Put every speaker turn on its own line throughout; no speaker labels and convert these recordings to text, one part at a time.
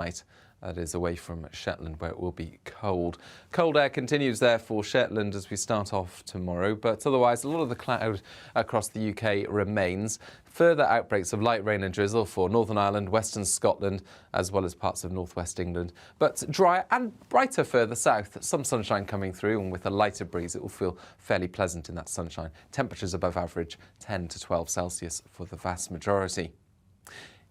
night. That is away from Shetland, where it will be cold. Cold air continues there for Shetland as we start off tomorrow, but otherwise a lot of the cloud across the UK remains. Further outbreaks of light rain and drizzle for Northern Ireland, Western Scotland, as well as parts of northwest England. But drier and brighter further south. Some sunshine coming through, and with a lighter breeze, it will feel fairly pleasant in that sunshine. Temperatures above average, 10 to 12 Celsius for the vast majority.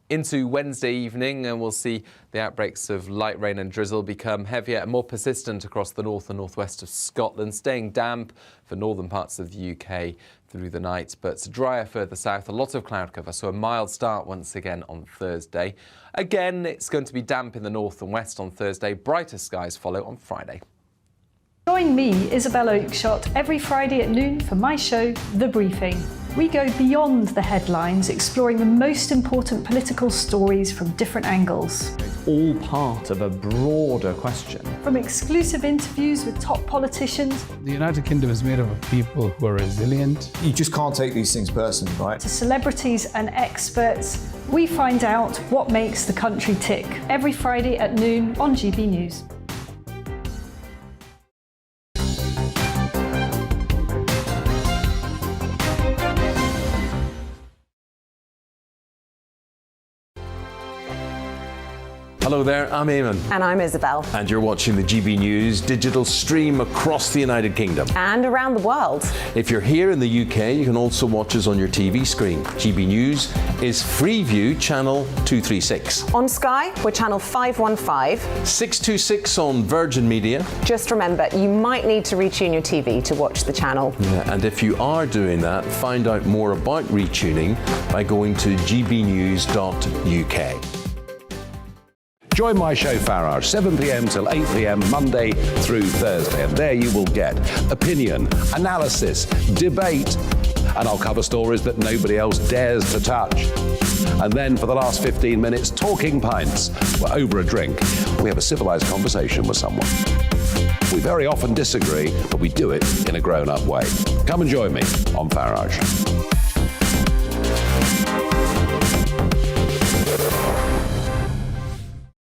Into Wednesday evening, and we'll see the outbreaks of light rain and drizzle become heavier and more persistent across the north and northwest of Scotland, staying damp for northern parts of the UK through the night, but drier further south. A lot of cloud cover, so a mild start once again on Thursday. Again, it's going to be damp in the north and west on Thursday. Brighter skies follow on Friday.
Join me, Isabel Oakeshott, every Friday at noon for my show, The Briefing. We go beyond the headlines, exploring the most important political stories from different angles.
It's all part of a broader question.
From exclusive interviews with top politicians,
the United Kingdom is made up of people who are resilient.
You just can't take these things personally, right?
To celebrities and experts, we find out what makes the country tick. Every Friday at noon on GB News.
Hello there, I'm Eamon.
And I'm Isabel.
And you're watching the GB News digital stream across the United Kingdom.
And around the world. If
you're here in the UK, you can also watch us on your TV screen. GB News is Freeview channel 236.
On Sky, we're channel 515.
626 on Virgin Media.
Just remember, you might need to retune your TV to watch the channel.
Yeah, and if you are doing that, find out more about retuning by going to gbnews.uk.
Join my show Farage, 7 p.m. till 8 p.m. Monday through Thursday, and there you will get opinion, analysis, debate, and I'll cover stories that nobody else dares to touch. And then for the last 15 minutes, talking pints. We're over a drink. We have a civilized conversation with someone. We very often disagree, but we do it in a grown-up way. Come and join me on Farage.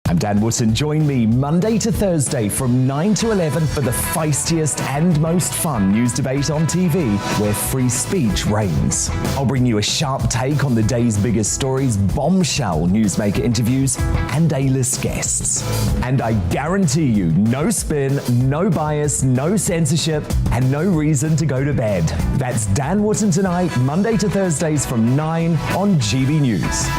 I'm Dan Wootton. Join me Monday to Thursday from 9 to 11 for the feistiest and most fun news debate on TV, where free speech reigns. I'll bring you a sharp take on the day's biggest stories, bombshell newsmaker interviews, and A-list guests. And I guarantee you, no spin, no bias, no censorship, and no reason to go to bed. That's Dan Wootton tonight, Monday to Thursdays from 9 on GB News.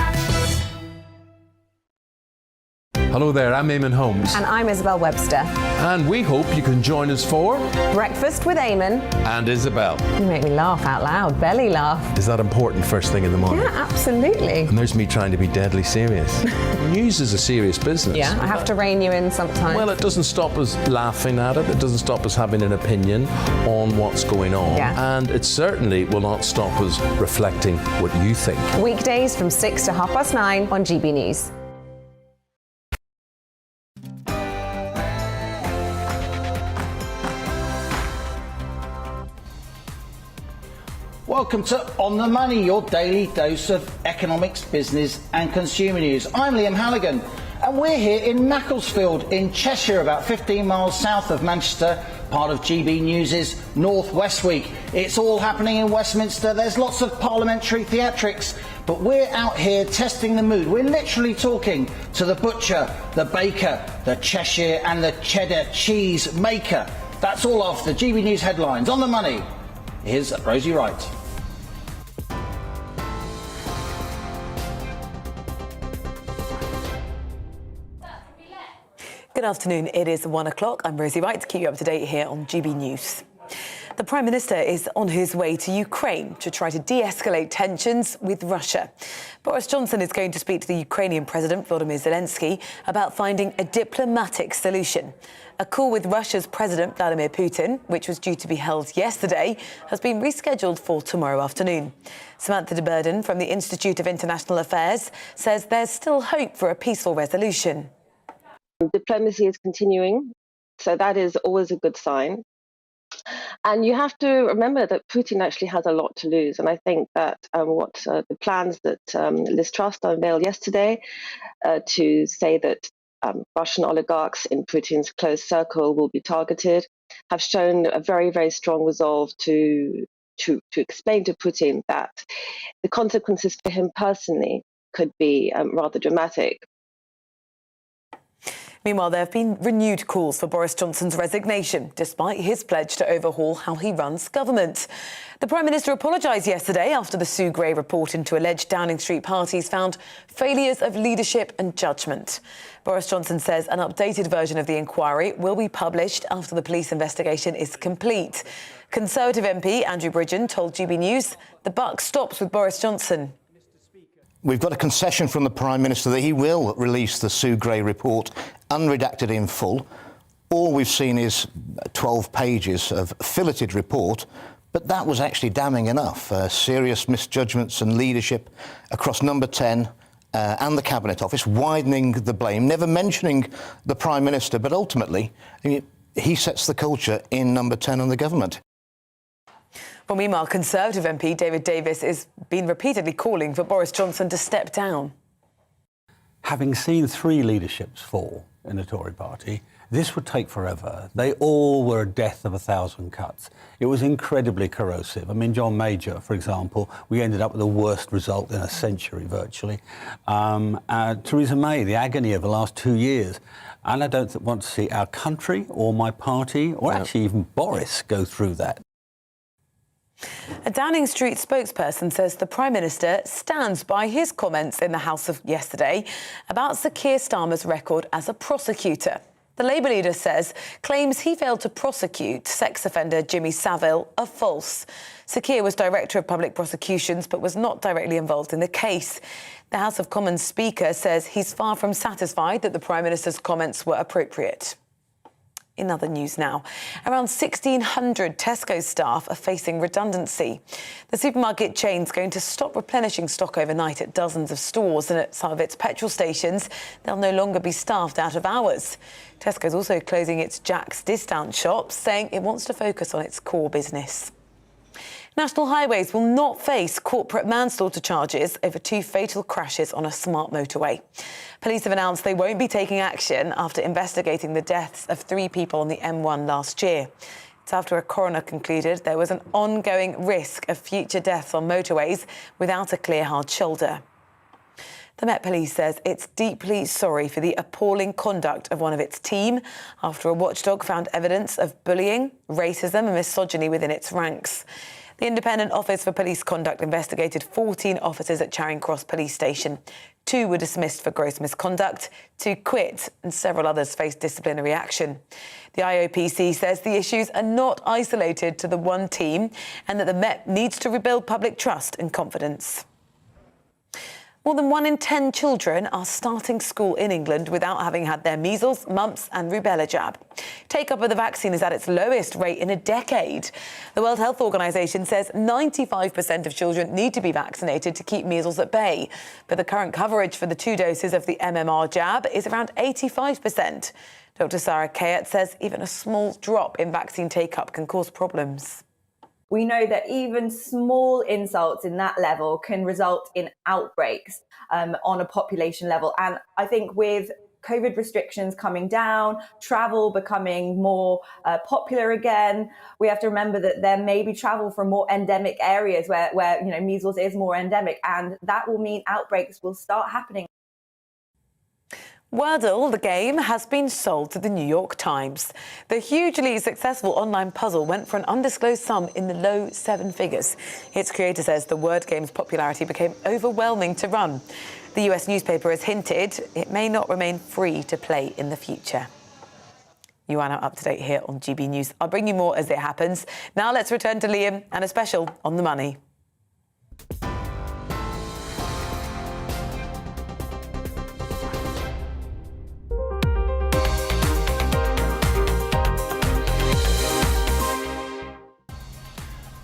Hello there, I'm Eamon Holmes.
And I'm Isabel Webster.
And we hope you can join us for
Breakfast with Eamon
and Isabel.
You make me laugh out loud, belly laugh.
Is that important first thing in the morning?
Yeah, absolutely.
And there's me trying to be deadly serious. News is a serious business.
Yeah, I have to rein you in sometimes.
Well, it doesn't stop us laughing at it. It doesn't stop us having an opinion on what's going on.
Yeah.
And it certainly will not stop us reflecting what you think.
Weekdays from 6 to 9:30 on GB News.
Welcome to On the Money, your daily dose of economics, business and consumer news. I'm Liam Halligan, and we're here in Macclesfield in Cheshire, about 15 miles south of Manchester, part of GB News' North West Week. It's all happening in Westminster. There's lots of parliamentary theatrics, but we're out here testing the mood. We're literally talking to the butcher, the baker, the Cheshire and the cheddar cheese maker. That's all after the GB News headlines. On the Money, here's Rosie Wright.
Good afternoon. It is 1 o'clock. I'm Rosie Wright to keep you up to date here on GB News. The Prime Minister is on his way to Ukraine to try to de-escalate tensions with Russia. Boris Johnson is going to speak to the Ukrainian President, Volodymyr Zelensky, about finding a diplomatic solution. A call with Russia's President, Vladimir Putin, which was due to be held yesterday, has been rescheduled for tomorrow afternoon. Samantha de Burden from the Institute of International Affairs says there's still hope for a peaceful resolution.
Diplomacy is continuing, so that is always a good sign. And you have to remember that Putin actually has a lot to lose. And I think that the plans that Liz Truss unveiled yesterday to say that Russian oligarchs in Putin's close circle will be targeted, have shown a very, very strong resolve to explain to Putin that the consequences for him personally could be rather dramatic.
Meanwhile, there have been renewed calls for Boris Johnson's resignation, despite his pledge to overhaul how he runs government. The Prime Minister apologised yesterday after the Sue Gray report into alleged Downing Street parties found failures of leadership and judgment. Boris Johnson says an updated version of the inquiry will be published after the police investigation is complete. Conservative MP Andrew Bridgen told GB News the buck stops with Boris Johnson.
We've got a concession from the Prime Minister that he will release the Sue Gray report unredacted in full. All we've seen is 12 pages of filleted report, but that was actually damning enough. Serious misjudgments and leadership across Number 10 and the Cabinet Office, widening the blame, never mentioning the Prime Minister, but ultimately he sets the culture in Number 10 and the government.
Well, meanwhile, Conservative MP David Davis has been repeatedly calling for Boris Johnson to step down.
Having seen 3 leaderships fall in the Tory party, this would take forever. They all were a death of 1,000 cuts. It was incredibly corrosive. I mean, John Major, for example, we ended up with the worst result in a century, virtually. Theresa May, the agony of the last 2 years. And I don't want to see our country or my party or actually even Boris go through that.
A Downing Street spokesperson says the Prime Minister stands by his comments in the House of yesterday about Sir Keir Starmer's record as a prosecutor. The Labour leader says claims he failed to prosecute sex offender Jimmy Savile are false. Sir Keir was Director of Public Prosecutions but was not directly involved in the case. The House of Commons Speaker says he's far from satisfied that the Prime Minister's comments were appropriate. In other news now, around 1,600 Tesco staff are facing redundancy. The supermarket chain's going to stop replenishing stock overnight at dozens of stores, and at some of its petrol stations, they'll no longer be staffed out of hours. Tesco's also closing its Jack's discount shops, saying it wants to focus on its core business. National Highways will not face corporate manslaughter charges over 2 fatal crashes on a smart motorway. Police have announced they won't be taking action after investigating the deaths of 3 people on the M1 last year. It's after a coroner concluded there was an ongoing risk of future deaths on motorways without a clear hard shoulder. The Met Police says it's deeply sorry for the appalling conduct of one of its team after a watchdog found evidence of bullying, racism and misogyny within its ranks. The Independent Office for Police Conduct investigated 14 officers at Charing Cross Police Station. 2 were dismissed for gross misconduct, 2 quit, and several others faced disciplinary action. The IOPC says the issues are not isolated to the one team and that the Met needs to rebuild public trust and confidence. More than 1 in 10 children are starting school in England without having had their measles, mumps and rubella jab. Take-up of the vaccine is at its lowest rate in a decade. The World Health Organization says 95% of children need to be vaccinated to keep measles at bay. But the current coverage for the 2 doses of the MMR jab is around 85%. Dr. Sarah Kayat says even a small drop in vaccine take-up can cause problems.
We know that even small insults in that level can result in outbreaks on a population level. And I think with COVID restrictions coming down, travel becoming more popular again, we have to remember that there may be travel from more endemic areas where measles is more endemic, and that will mean outbreaks will start happening.
Wordle, the game, has been sold to the New York Times. The hugely successful online puzzle went for an undisclosed sum in the low 7 figures. Its creator says the word game's popularity became overwhelming to run. The US newspaper has hinted it may not remain free to play in the future. You are now up to date here on GB News. I'll bring you more as it happens. Now let's return to Liam and a special on the money.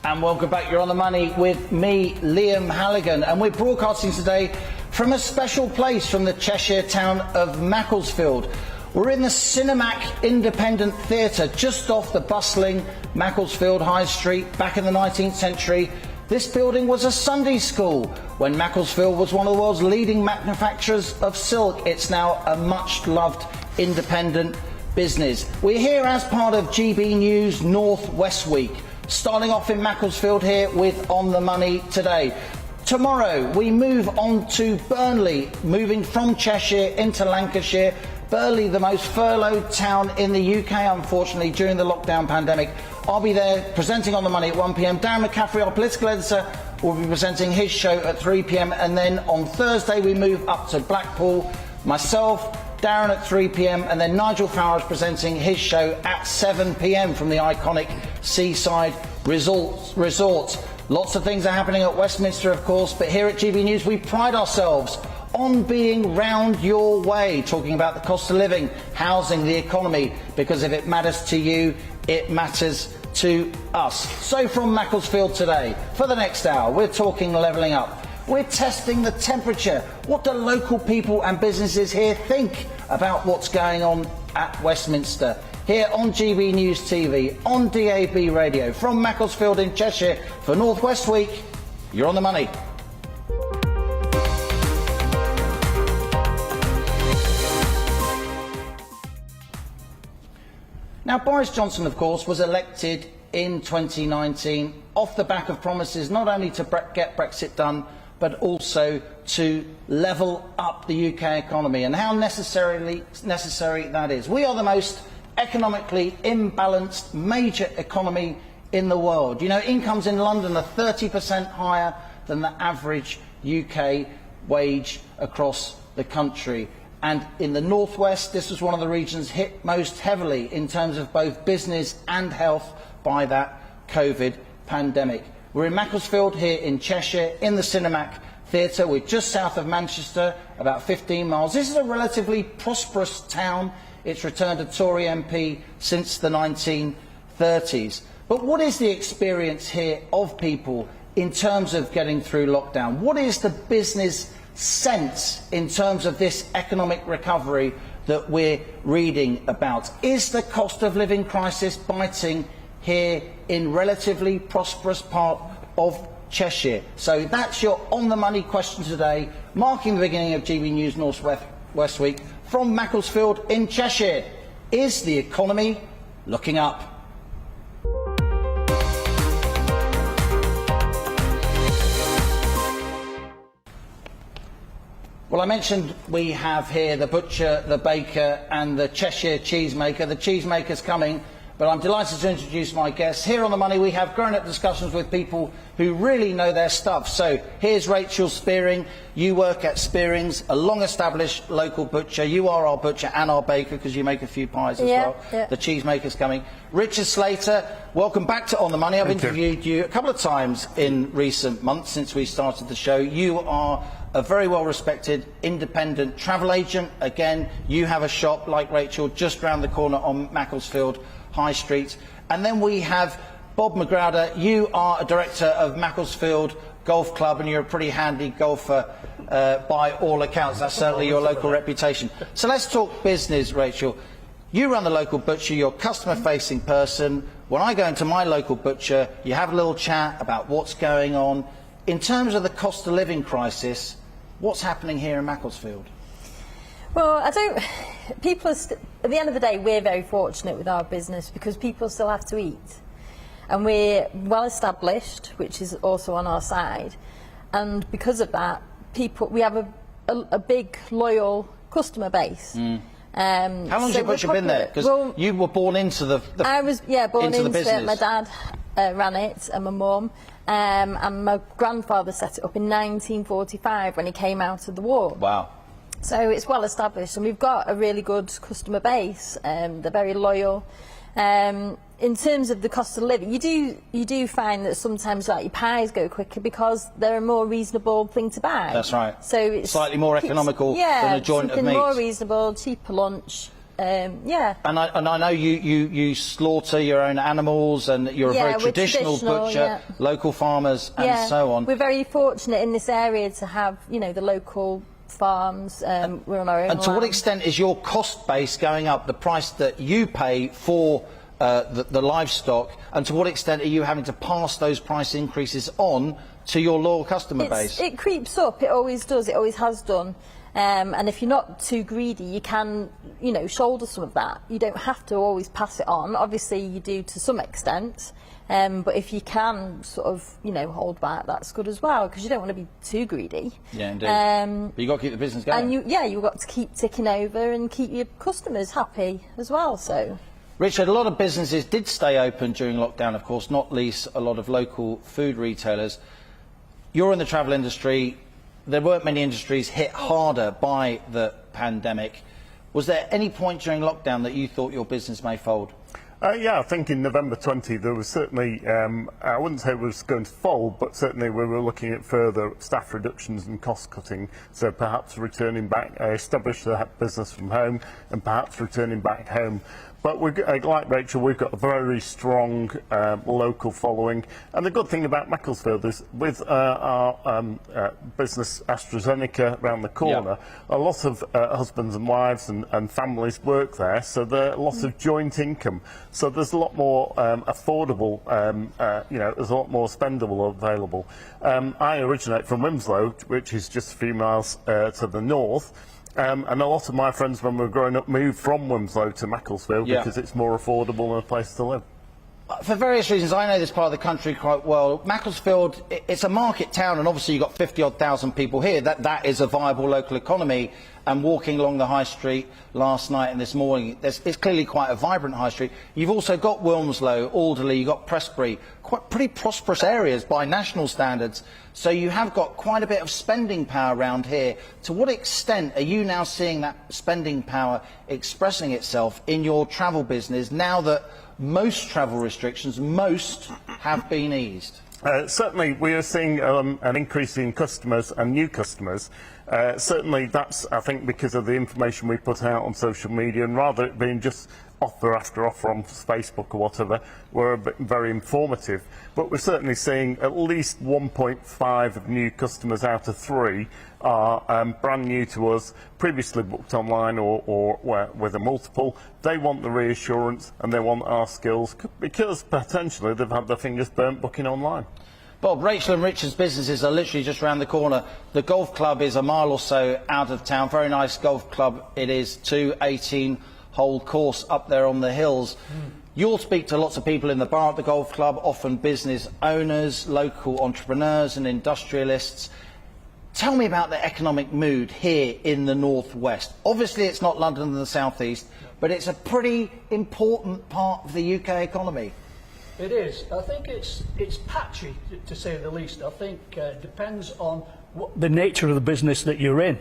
And welcome back. You're on the money with me, Liam Halligan, and we're broadcasting today from a special place from the Cheshire town of Macclesfield. We're in the Cinemac Independent Theatre just off the bustling Macclesfield High Street. Back in the 19th century, This building was a Sunday school when Macclesfield was one of the world's leading manufacturers of silk. It's now a much-loved independent business. We're here as part of GB News North West Week, starting off in Macclesfield here with On the Money today. Tomorrow we move on to Burnley, moving from Cheshire into Lancashire. Burnley, the most furloughed town in the UK, unfortunately, during the lockdown pandemic. I'll be there presenting On the Money at 1 p.m. Darren McCaffrey, our political editor, will be presenting his show at 3 p.m. And then on Thursday we move up to Blackpool. Myself, Darren at 3 p.m. and then Nigel Farage presenting his show at 7 p.m. from the iconic Seaside Resort. Lots of things are happening at Westminster, of course, but here at GB News we pride ourselves on being round your way, talking about the cost of living, housing, the economy, because if it matters to you, it matters to us. So from Macclesfield today, for the next hour, we're talking levelling up. We're testing the temperature. What do local people and businesses here think about what's going on at Westminster? Here on GB News TV, on DAB Radio, from Macclesfield in Cheshire for North West Week, you're on the money. Now, Boris Johnson, of course, was elected in 2019 off the back of promises not only to get Brexit done, but also to level up the UK economy, and how necessary that is. We are the most economically imbalanced major economy in the world. You know, incomes in London are 30% higher than the average UK wage across the country. And in the northwest, this was one of the regions hit most heavily in terms of both business and health by that COVID pandemic. We're in Macclesfield here in Cheshire, in the Cinemac Theatre. We're just south of Manchester, about 15 miles. This is a relatively prosperous town. It's returned a Tory MP since the 1930s. But what is the experience here of people in terms of getting through lockdown? What is the business sense in terms of this economic recovery that we're reading about? Is the cost of living crisis biting here in relatively prosperous part of Cheshire? So that's your On the Money question today, marking the beginning of GB News North West Week from Macclesfield in Cheshire. Is the economy looking up? Well, I mentioned we have here the butcher, the baker and the Cheshire cheesemaker. The cheesemaker's coming, but I'm delighted to introduce my guests. Here on The Money we have grown-up discussions with people who really know their stuff. So here's Rachel Spearing. You work at Spearing's, a long-established local butcher. You are our butcher and our baker because you make a few pies as well. Yeah. The cheesemaker's coming. Richard Slater, welcome back to On The Money. I've interviewed you a couple of times in recent months since we started the show. You are a very well-respected independent travel agent. Again, you have a shop, like Rachel, just round the corner on Macclesfield High Street. And then we have Bob McGrowder. You are a director of Macclesfield Golf Club, and you're a pretty handy golfer by all accounts. That's certainly your local reputation. So let's talk business, Rachel. You run the local butcher, you're a customer-facing person. When I go into my local butcher, you have a little chat about what's going on. In terms of the cost of living crisis, what's happening here in Macclesfield?
Well, at the end of the day, we're very fortunate with our business because people still have to eat. And we're well established, which is also on our side. And because of that, we have a big, loyal customer base.
How long has your butcher been there? Because you were born into the
I was, born into
the business.
My dad ran it, and my mum. And my grandfather set it up in 1945 when he came out of the war.
Wow.
So it's well established, and we've got a really good customer base. They're very loyal. In terms of the cost of living, you do find that sometimes like your pies go quicker because they're a more reasonable thing to buy.
That's right.
So it's
slightly more economical than a joint of meat.
More reasonable, cheaper lunch. And
I know you slaughter your own animals, and you're a very traditional butcher, local farmers and so on.
We're very fortunate in this area to have, the local farms. We're on our own
And to what extent is your cost base going up, the price that you pay for the livestock, and to what extent are you having to pass those price increases on to your loyal customer base?
It creeps up. It always does. It always has done. And if you're not too greedy, you can, you know, shoulder some of that. You don't have to always pass it on. Obviously, you do to some extent. But if you can sort of, you know, hold back, that's good as well, because you don't want to be too greedy.
Yeah, indeed. But you've got to keep the business going.
And you've got to keep ticking over and keep your customers happy as well. So,
Richard, a lot of businesses did stay open during lockdown, of course, not least a lot of local food retailers. You're in the travel industry. There weren't many industries hit harder by the pandemic. Was there any point during lockdown that you thought your business may fold?
Yeah, I think in November 20 there was certainly, I wouldn't say it was going to fold, but certainly we were looking at further staff reductions and cost cutting, so perhaps returning back, establish the business from home and perhaps returning back home. But like Rachel, we've got a very strong local following, and the good thing about Macclesfield is with our business AstraZeneca around the corner, a lot of husbands and wives and families work there, so there are lots of joint income. So there's a lot more affordable, you know, there's a lot more spendable available. I originate from Winslow, which is just a few miles to the north. And a lot of my friends, when we were growing up, moved from Winslow to Macclesfield because it's more affordable and a place to live.
For various reasons, I know this part of the country quite well. Macclesfield, it's a market town, and obviously you've got 50,000 people here. That is a viable local economy. And walking along the high street last night and this morning, it's clearly quite a vibrant high street. You've also got Wilmslow, Alderley, you've got Prestbury, quite pretty prosperous areas by national standards. So you have got quite a bit of spending power around here. To what extent are you now seeing that spending power expressing itself in your travel business now that most travel restrictions, have been eased?
Certainly, we are seeing an increase in customers and new customers. Certainly, that's, I think, because of the information we put out on social media, and rather it being just offer after offer on Facebook or whatever, we're very informative. But we're certainly seeing at least 1.5 of new customers out of 3 are brand new to us, previously booked online or with a multiple. They want the reassurance and they want our skills because potentially they've had their fingers burnt booking online.
Bob, Rachel and Richard's businesses are literally just around the corner. The golf club is a mile or so out of town. Very nice golf club it is too, 18-hole course up there on the hills. You'll speak to lots of people in the bar at the golf club, often business owners, local entrepreneurs and industrialists. Tell me about the economic mood here in the northwest. Obviously it's not London and the southeast, but it's a pretty important part of the UK economy.
It is. I think it's patchy, to say the least. I think it depends on the nature of the business that you're in.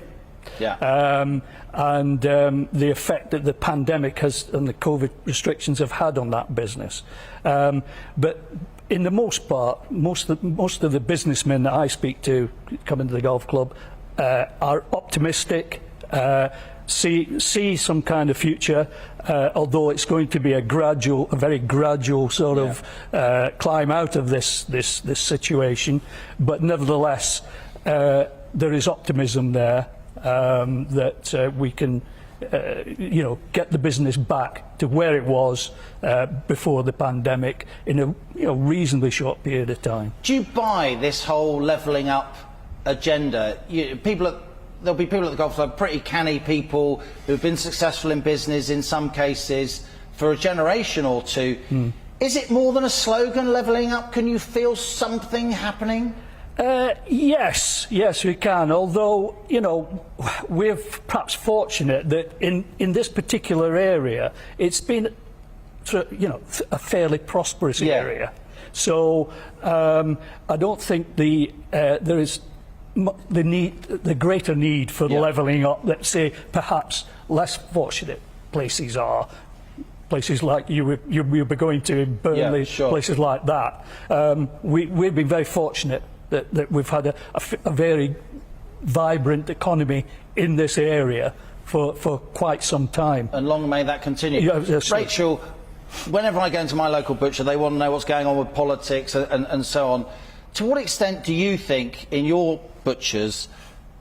Yeah.
And the effect that the pandemic has and the COVID restrictions have had on that business. But in the most part, most of the businessmen that I speak to coming to the golf club are optimistic, see some kind of future, although it's going to be a very gradual sort of climb out of this situation. But nevertheless, there is optimism there that we can, you know, get the business back to where it was before the pandemic in a reasonably short period of time.
Do you buy this whole levelling up agenda? There'll be people at the golf club, pretty canny people who've been successful in business in some cases for a generation or two. Is it more than a slogan, levelling up? Can you feel something happening?
Yes, we can. Although, you know, we're perhaps fortunate that in this particular area, it's been, you know, a fairly prosperous area. So I don't think there is the greater need for levelling up that, say, perhaps less fortunate places are. Places like you'll be going to in Burnley, places like that. We've been very fortunate that we've had a very vibrant economy in this area for quite some time.
And long may that continue.
Yes,
Rachel, whenever I go into my local butcher, they want to know what's going on with politics and so on. To what extent do you think, in your butchers,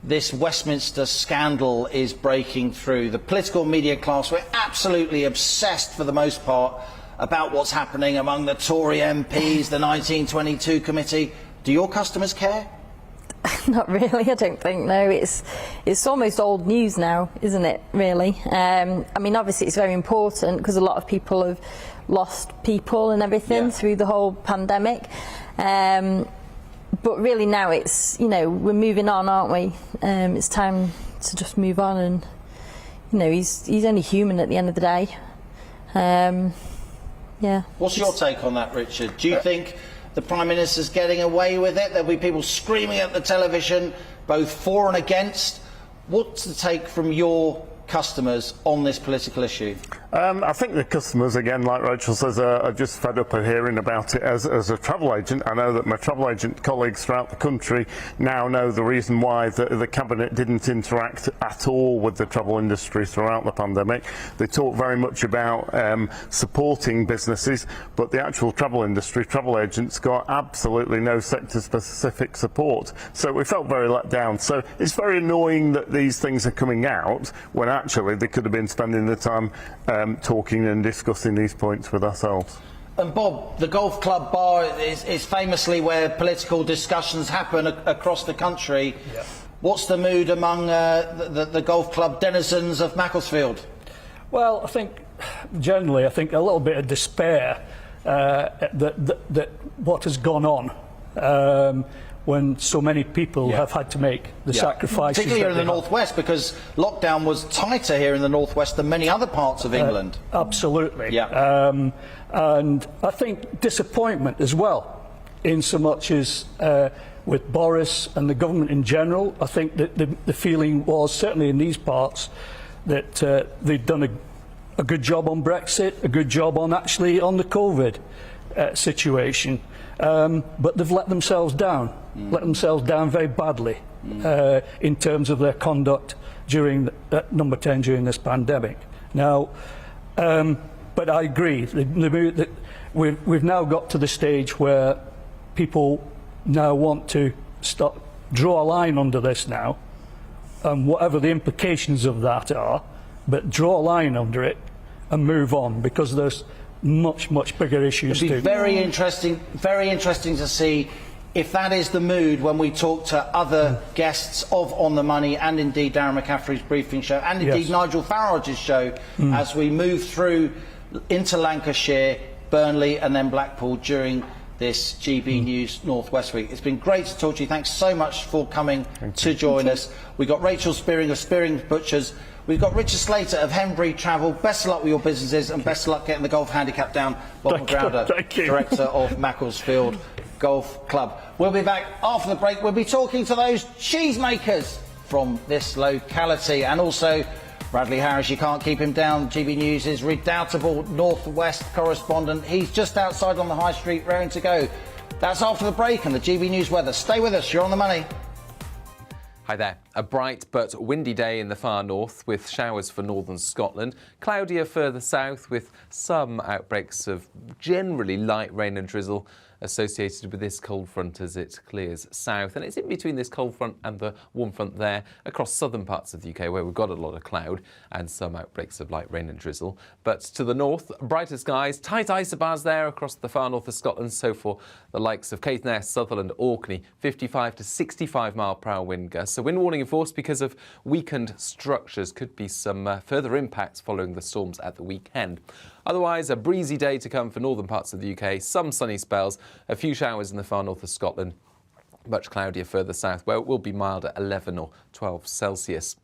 this Westminster scandal is breaking through? The political media class were absolutely obsessed, for the most part, about what's happening among the Tory MPs, the 1922 committee. Do your customers care?
Not really, I don't think. No, it's almost old news now, isn't it? Really. I mean, obviously, it's very important because a lot of people have lost people and everything through the whole pandemic. But really, now it's we're moving on, aren't we? It's time to just move on, and he's only human at the end of the day. Yeah.
What's your take on that, Richard? Do you think the Prime Minister's getting away with it? There'll be people screaming at the television, both for and against. What's the take from your customers on this political issue?
I think the customers, again, like Rachel says, are just fed up of hearing about it. As a travel agent, I know that my travel agent colleagues throughout the country now know the reason why the Cabinet didn't interact at all with the travel industry throughout the pandemic. They talk very much about supporting businesses, but the actual travel industry, travel agents, got absolutely no sector-specific support. So we felt very let down. So it's very annoying that these things are coming out when actually they could have been spending the time talking and discussing these points with ourselves.
And Bob, the golf club bar is famously where political discussions happen across the country. Yeah. What's the mood among the golf club denizens of Macclesfield?
Well, I think generally, a little bit of despair that what has gone on. When so many people have had to make the sacrifices.
Particularly here in the northwest, because lockdown was tighter here in the northwest than many other parts of England.
Absolutely.
Yeah.
And I think disappointment as well, in so much as with Boris and the government in general. I think that the feeling was, certainly in these parts, that they'd done a good job on Brexit, a good job on the COVID situation. But they've let themselves down, very badly in terms of their conduct during number 10 during this pandemic. Now, but I agree that we've now got to the stage where people now want to draw a line under this now, and whatever the implications of that are, but draw a line under it and move on, because there's much bigger issues.
It'll be very interesting to see if that is the mood when we talk to other guests of On the Money, and indeed Darren McCaffrey's briefing show, and indeed Nigel Farage's show, as we move through into Lancashire, Burnley and then Blackpool during this GB News Northwest Week. It's been great to talk to you. Thanks so much for coming to join us. We've got Rachel Spearing of Spearing Butchers. We've got Richard Slater of Henbury Travel. Best of luck with your businesses, and best of luck getting the golf handicap down. Bob McGrowder, Director of Macclesfield Golf Club. We'll be back after the break. We'll be talking to those cheesemakers from this locality, and also Bradley Harris. You can't keep him down. GB News' redoubtable Northwest correspondent. He's just outside on the high street, raring to go. That's after the break and the GB News weather. Stay with us. You're on the money.
Hi there. A bright but windy day in the far north with showers for northern Scotland. Cloudier further south with some outbreaks of generally light rain and drizzle associated with this cold front as it clears south. And it's in between this cold front and the warm front there across southern parts of the UK, where we've got a lot of cloud and some outbreaks of light rain and drizzle. But to the north, brighter skies, tight isobars there across the far north of Scotland. So for the likes of Caithness, Sutherland, Orkney, 55 to 65 mile per hour wind gusts. So wind warning in force because of weakened structures. Could be some further impacts following the storms at the weekend. Otherwise, a breezy day to come for northern parts of the UK, some sunny spells, a few showers in the far north of Scotland, much cloudier further south, where it will be mild at 11 or 12 Celsius.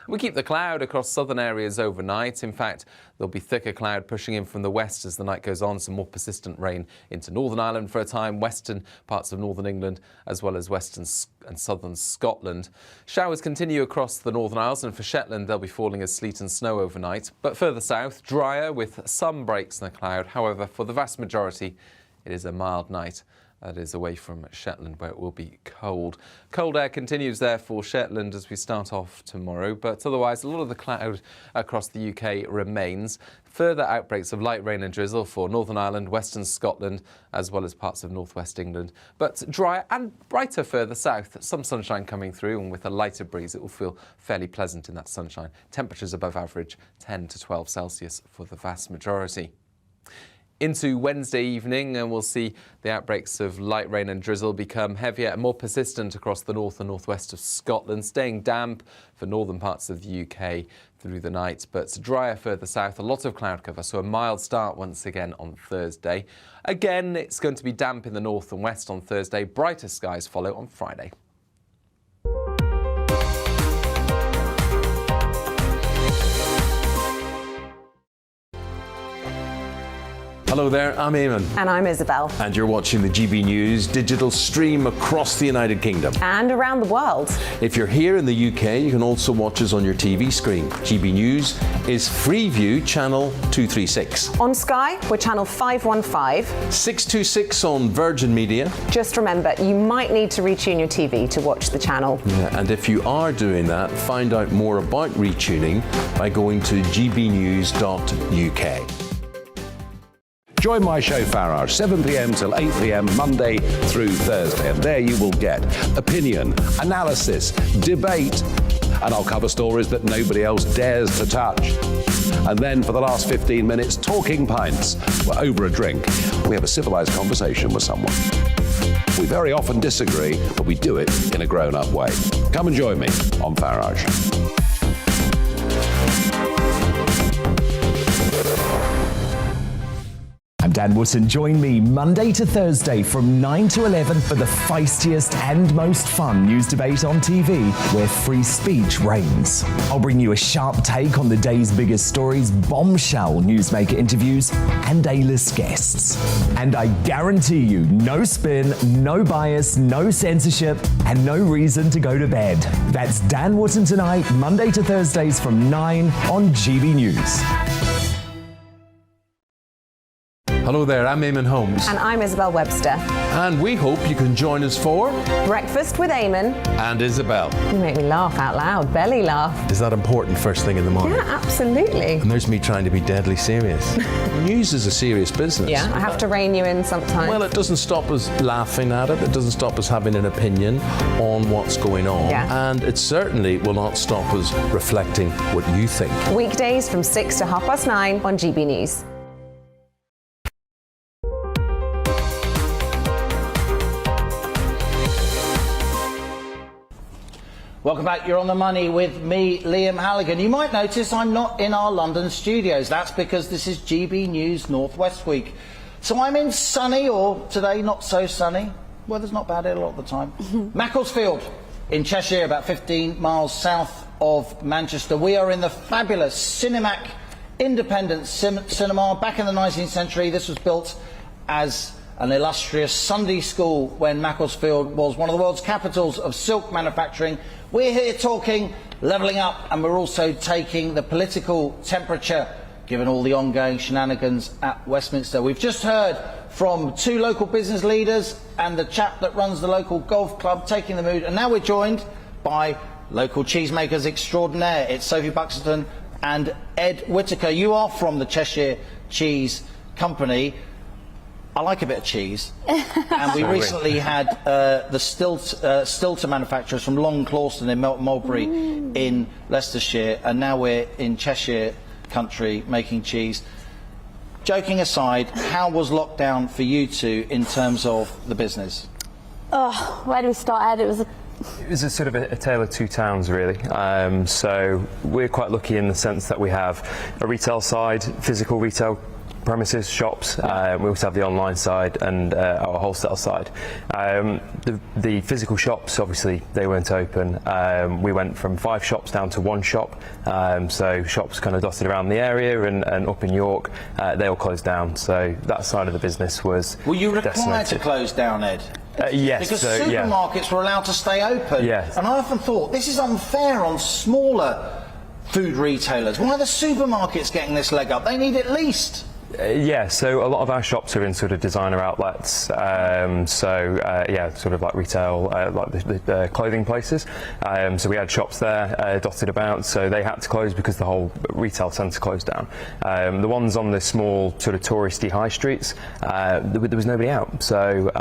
We keep the cloud across southern areas overnight. In fact, there'll be thicker cloud pushing in from the west as the night goes on. Some more persistent rain into Northern Ireland for a time, western parts of northern England, as well as western and southern Scotland. Showers continue across the Northern Isles, and for Shetland, they'll be falling as sleet and snow overnight. But further south, drier with some breaks in the cloud. However, for the vast majority, it is a mild night. That is away from Shetland, where it will be cold. Cold air continues there for Shetland as we start off tomorrow, but otherwise a lot of the cloud across the UK remains. Further outbreaks of light rain and drizzle for Northern Ireland, western Scotland, as well as parts of northwest England. But drier and brighter further south. Some sunshine coming through, and with a lighter breeze, it will feel fairly pleasant in that sunshine. Temperatures above average, 10 to 12 Celsius for the vast majority. into Wednesday evening, and we'll see the outbreaks of light rain and drizzle become heavier and more persistent across the north and northwest of Scotland, staying damp for northern parts of the UK through the night, but drier further south. A lot of cloud cover, so a mild start once again on Thursday. Again, it's going to be damp in the north and west on Thursday. Brighter skies follow on Friday.
Hello there, I'm Eamon.
And I'm Isabel.
And you're watching the GB News digital stream across the United Kingdom.
And around the world.
If you're here in the UK, you can also watch us on your TV screen. GB News is Freeview channel 236.
On Sky, we're channel 515.
626 on Virgin Media.
Just remember, you might need to retune your TV to watch the channel.
Yeah, and if you are doing that, find out more about retuning by going to gbnews.uk.
Join my show Farage, 7 p.m. till 8 p.m. Monday through Thursday. And there you will get opinion, analysis, debate, and I'll cover stories that nobody else dares to touch. And then for the last 15 minutes, talking pints. We're over a drink. We have a civilized conversation with someone. We very often disagree, but we do it in a grown-up way. Come and join me on Farage.
I'm Dan Wootton. Join me Monday to Thursday from 9 to 11 for the feistiest and most fun news debate on TV, where free speech reigns. I'll bring you a sharp take on the day's biggest stories, bombshell newsmaker interviews, and A-list guests. And I guarantee you, no spin, no bias, no censorship, and no reason to go to bed. That's Dan Wootton tonight, Monday to Thursdays from 9 on GB News.
Hello there, I'm Eamon Holmes.
And I'm Isabel Webster.
And we hope you can join us for
Breakfast with Eamon
and Isabel.
You make me laugh out loud, belly laugh.
Is that important first thing in the morning?
Yeah, absolutely.
And there's me trying to be deadly serious. News is a serious business.
Yeah, I have to rein you in sometimes.
Well, it doesn't stop us laughing at it. It doesn't stop us having an opinion on what's going on.
Yeah.
And it certainly will not stop us reflecting what you think.
Weekdays from 6 to 9:30 on GB News.
Welcome back. You're on the money with me, Liam Halligan. You might notice I'm not in our London studios. That's because this is GB News Northwest Week. So I'm in sunny, or today not so sunny. Weather's not bad here a lot of the time. Macclesfield in Cheshire, about 15 miles south of Manchester. We are in the fabulous Cinemac independent cinema. Back in the 19th century, this was built as an illustrious Sunday school when Macclesfield was one of the world's capitals of silk manufacturing. We're here talking levelling up, and we're also taking the political temperature, given all the ongoing shenanigans at Westminster. We've just heard from two local business leaders and the chap that runs the local golf club, taking the mood, and now we're joined by local cheesemakers extraordinaire. It's Sophie Buxton and Ed Whittaker. You are from the Cheshire Cheese Company. I like a bit of cheese, and we recently had the Stilton manufacturers from Long Clawston in Melton Mulberry in Leicestershire, and now we're in Cheshire country making cheese. Joking aside, how was lockdown for you two in terms of the business?
Oh, where do we start, Ed? It was
a sort of a tale of two towns, really. So we're quite lucky in the sense that we have a retail side, physical retail premises, shops. We also have the online side and our wholesale side. The physical shops, obviously, they weren't open. We went from 5 shops down to 1 shop. So shops kind of dotted around the area and up in York, they all closed down. So that side of the business was
Were you required
decimated.
to close down, Ed?
Yes.
Because
so,
supermarkets were allowed to stay open.
Yes.
And I often thought, this is unfair on smaller food retailers. Why are the supermarkets getting this leg up? They need at least...
Yeah, so a lot of our shops are in sort of designer outlets, yeah, sort of like retail, like the clothing places. So we had shops there dotted about, so they had to close because the whole retail centre closed down. The ones on the small sort of touristy high streets, there was nobody out. So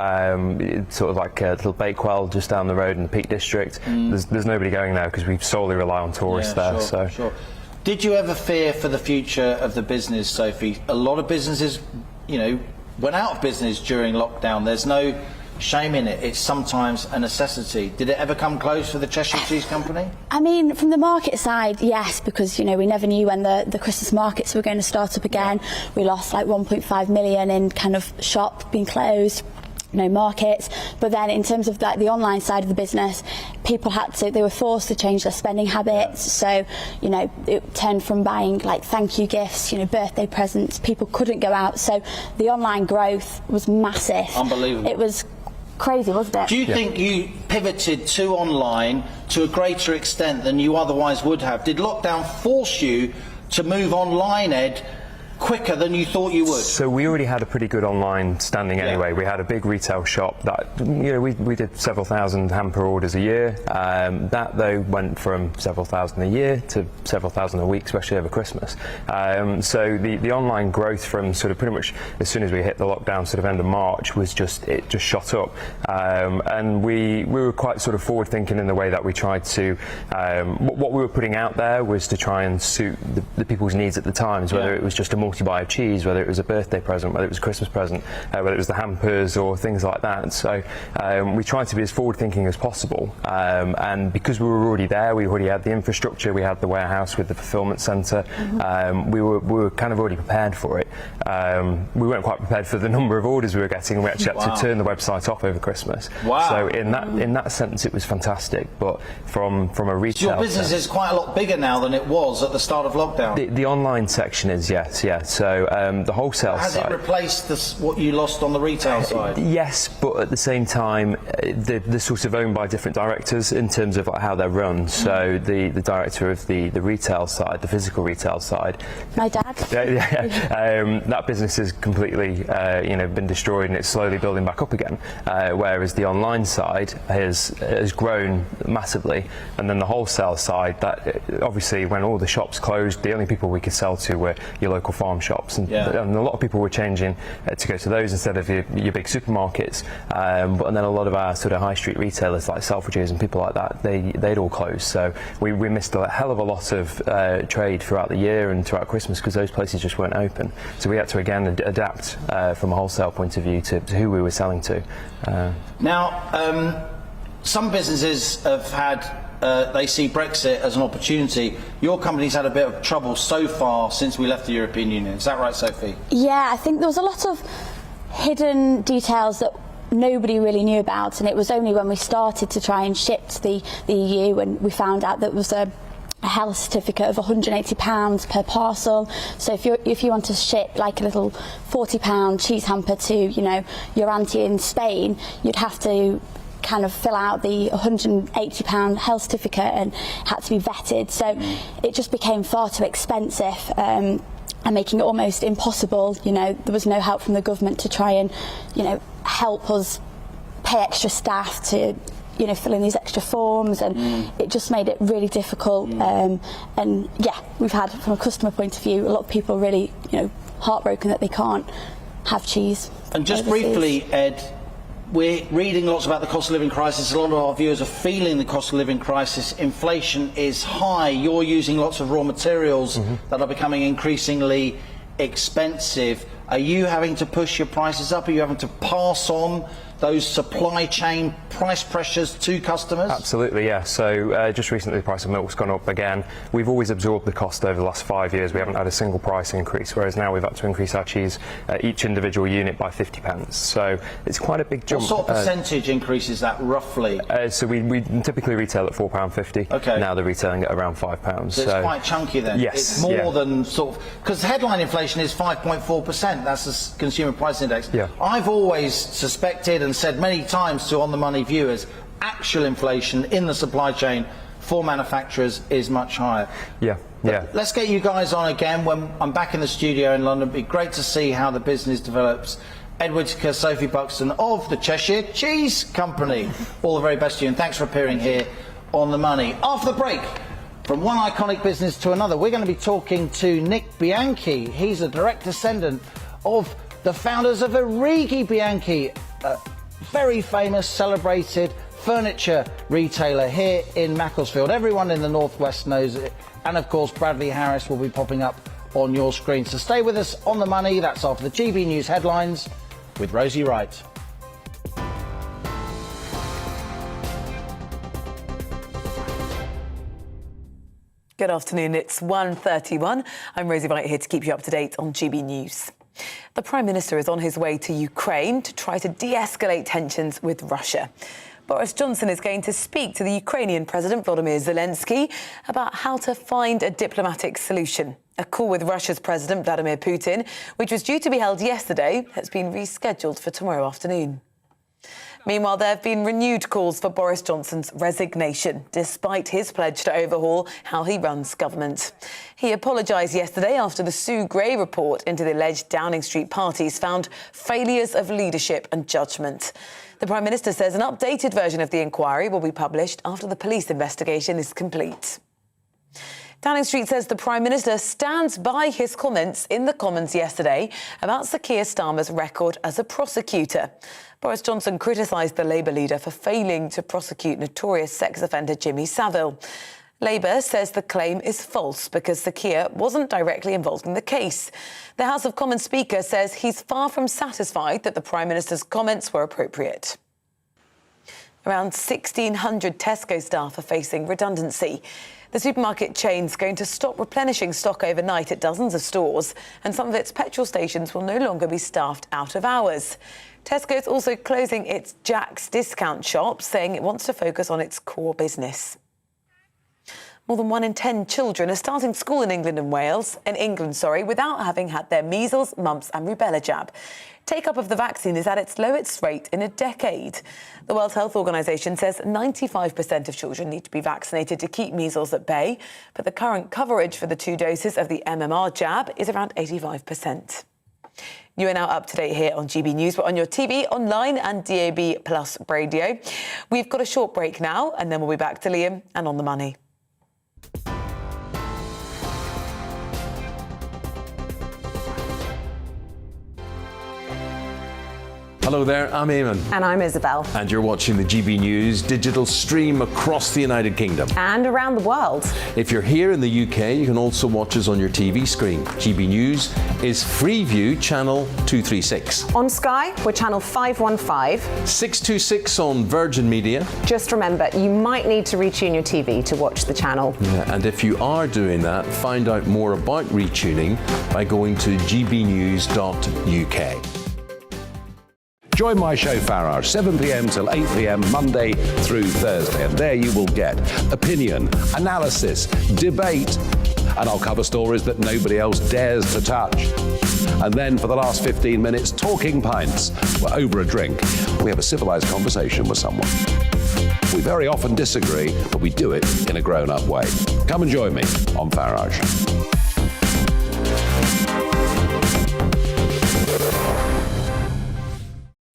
sort of like a little Bakewell just down the road in the Peak District, there's nobody going there because we solely rely on tourists there.
Sure. Did you ever fear for the future of the business, Sophie? A lot of businesses went out of business during lockdown. There's no shame in it. It's sometimes a necessity. Did it ever come close for the Cheshire Cheese Company?
I mean, from the market side, yes, because, we never knew when the Christmas markets were going to start up again. We lost like 1.5 million in kind of shop being closed. No markets, but then in terms of like the online side of the business, they were forced to change their spending habits. So, it turned from buying like thank you gifts, birthday presents. People couldn't go out, so the online growth was massive.
Unbelievable.
It was crazy, wasn't it?
Do you think you pivoted to online to a greater extent than you otherwise would have? Did lockdown force you to move online, Ed, quicker than you thought you would?
So we already had a pretty good online standing anyway. We had a big retail shop that, we did several thousand hamper orders a year. That though went from several thousand a year to several thousand a week, especially over Christmas. So the online growth from sort of pretty much as soon as we hit the lockdown, sort of end of March, was just shot up. And we were quite sort of forward thinking in the way that we tried to, what we were putting out there was to try and suit the people's needs at the times, whether it was just a multi-buy of cheese, whether it was a birthday present, whether it was a Christmas present, whether it was the hampers or things like that. So we tried to be as forward-thinking as possible, and because we were already there, we already had the infrastructure, we had the warehouse with the fulfilment centre, we were kind of already prepared for it. We weren't quite prepared for the number of orders we were getting, and we actually had to turn the website off over Christmas.
Wow.
So in that sense, it was fantastic. But from a retail,
your business is quite a lot bigger now than it was at the start of lockdown.
The online section is, yes. So the wholesale
has
side...
it replaced what you lost on the retail side?
Yes, but at the same time, they're sort of owned by different directors in terms of how they're run. So the director of the retail side, the physical retail side...
My dad.
That business has completely been destroyed, and it's slowly building back up again. Whereas the online side has grown massively. And then the wholesale side, that obviously when all the shops closed, the only people we could sell to were your local farm shops, and a lot of people were changing to go to those instead of your big supermarkets. And then a lot of our sort of high street retailers like Selfridges and people like that, they'd all closed. So we missed a hell of a lot of trade throughout the year and throughout Christmas because those places just weren't open. So we had to again adapt from a wholesale point of view to who we were selling to.
Now, some businesses have had they see Brexit as an opportunity. Your company's had a bit of trouble so far since we left the European Union. Is that right, Sophie?
Yeah, I think there was a lot of hidden details that nobody really knew about, and it was only when we started to try and ship to the EU and we found out that it was a health certificate of £180 per parcel. So if you want to ship like a little £40 cheese hamper to your auntie in Spain, you'd have to kind of fill out the £180 health certificate and had to be vetted. So it just became far too expensive and making it almost impossible. There was no help from the government to try and help us pay extra staff to fill in these extra forms, and it just made it really difficult. And yeah, we've had, from a customer point of view, a lot of people really heartbroken that they can't have cheese.
And just
overseas.
briefly, Ed, we're reading lots about the cost of living crisis. A lot of our viewers are feeling the cost of living crisis. Inflation is high. You're using lots of raw materials that are becoming increasingly expensive. Are you having to push your prices up? Are you having to pass on those supply chain price pressures to customers?
Absolutely, yeah. So just recently the price of milk's gone up again. We've always absorbed the cost over the last 5 years. We haven't had a single price increase, whereas now we've had to increase our cheese each individual unit by 50p. So it's quite a big jump.
What sort of percentage increase is that roughly?
So we typically retail at £4.50.
Okay.
Now they're retailing at around £5.
So it's quite chunky then.
Yes.
It's more than sort of, because headline inflation is 5.4%. That's the consumer price index.
Yeah.
I've always suspected and said many times to On The Money viewers, actual inflation in the supply chain for manufacturers is much higher.
Yeah.
Let's get you guys on again when I'm back in the studio in London. It'd be great to see how the business develops. Ed Whittaker, Sophie Buxton of the Cheshire Cheese Company. All the very best to you, and thanks for appearing here on The Money. After the break, from one iconic business to another, we're going to be talking to Nick Bianchi. He's a direct descendant of the founders of Arighi Bianchi, a very famous, celebrated furniture retailer here in Macclesfield. Everyone in the Northwest knows it. And of course, Bradley Harris will be popping up on your screen. So stay with us on the money. That's after the GB News headlines with Rosie Wright.
Good afternoon, it's 1:31. I'm Rosie Wright here to keep you up to date on GB News. The Prime Minister is on his way to Ukraine to try to de-escalate tensions with Russia. Boris Johnson is going to speak to the Ukrainian President Volodymyr Zelensky about how to find a diplomatic solution. A call with Russia's President Vladimir Putin, which was due to be held yesterday, has been rescheduled for tomorrow afternoon. Meanwhile, there have been renewed calls for Boris Johnson's resignation, despite his pledge to overhaul how he runs government. He apologised yesterday after the Sue Gray report into the alleged Downing Street parties found failures of leadership and judgment. The Prime Minister says an updated version of the inquiry will be published after the police investigation is complete. Downing Street says the Prime Minister stands by his comments in the Commons yesterday about Sir Keir Starmer's record as a prosecutor. Boris Johnson criticised the Labour leader for failing to prosecute notorious sex offender Jimmy Savile. Labour says the claim is false because Sir Keir wasn't directly involved in the case. The House of Commons Speaker says he's far from satisfied that the Prime Minister's comments were appropriate. Around 1,600 Tesco staff are facing redundancy. The supermarket chain's going to stop replenishing stock overnight at dozens of stores, and some of its petrol stations will no longer be staffed out of hours. Tesco's also closing its Jack's discount shop, saying it wants to focus on its core business. More than 1 in 10 children are starting school in England, without having had their measles, mumps and rubella jab. Take-up of the vaccine is at its lowest rate in a decade. The World Health Organization says 95% of children need to be vaccinated to keep measles at bay, but the current coverage for the 2 doses of the MMR jab is around 85%. You are now up to date here on GB News. We're on your TV, online and DAB Plus radio. We've got a short break now, and then we'll be back to Liam and On the Money.
Hello there, I'm Eamon.
And I'm Isabel.
And you're watching the GB News digital stream across the United Kingdom.
And around the world.
If you're here in the UK, you can also watch us on your TV screen. GB News is Freeview channel 236.
On Sky, we're channel 515.
626 on Virgin Media.
Just remember, you might need to retune your TV to watch the channel.
Yeah, and if you are doing that, find out more about retuning by going to gbnews.uk.
Join my show Farrar, 7 p.m. till 8 p.m. Monday through Thursday, and there you will get opinion, analysis, debate, and I'll cover stories that nobody else dares to touch. And then for the last 15 minutes, talking pints. We're over a drink. We have a civilised conversation with someone. We very often disagree, but we do it in a grown-up way. Come and join me on Farage.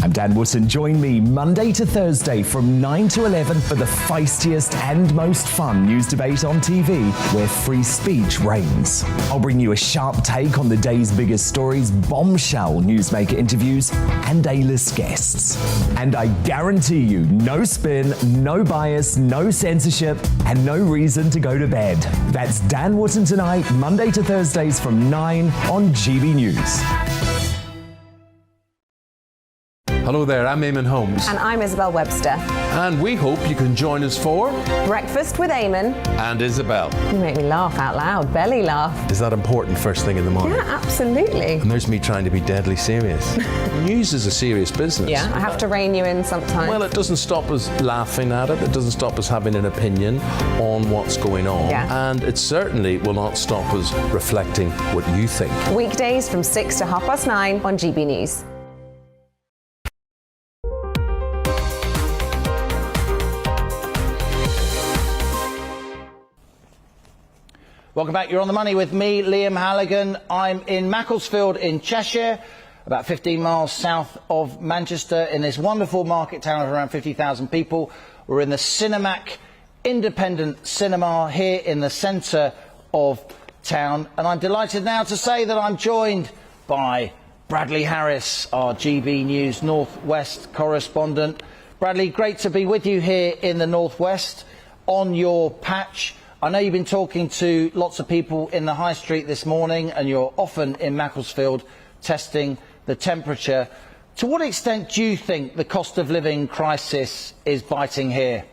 I'm Dan Wootton. Join me Monday to Thursday from 9 to 11 for the feistiest and most fun news debate on TV, where free speech reigns. I'll bring you a sharp take on the day's biggest stories, bombshell newsmaker interviews, and A-list guests. And I guarantee you, no spin, no bias, no censorship, and no reason to go to bed. That's Dan Wootton tonight, Monday to Thursdays from 9 on GB News.
Hello there, I'm Eamon Holmes.
And I'm Isabel Webster.
And we hope you can join us for
Breakfast with Eamon
and Isabel.
You make me laugh out loud, belly laugh.
Is that important first thing in the morning?
Yeah, absolutely.
And there's me trying to be deadly serious. News is a serious business.
Yeah, I have to rein you in sometimes.
Well, it doesn't stop us laughing at it. It doesn't stop us having an opinion on what's going on.
Yeah.
And it certainly will not stop us reflecting what you think.
Weekdays from 6 to 9:30 on GB News.
Welcome back. You're on the money with me, Liam Halligan. I'm in Macclesfield in Cheshire, about 15 miles south of Manchester, in this wonderful market town of around 50,000 people. We're in the Cinemac Independent Cinema here in the centre of town. And I'm delighted now to say that I'm joined by Bradley Harris, our GB News North West correspondent. Bradley, great to be with you here in the North West on your patch. I know you've been talking to lots of people in the high street this morning, and you're often in Macclesfield testing the temperature. To what extent do you think the cost of living crisis is biting here?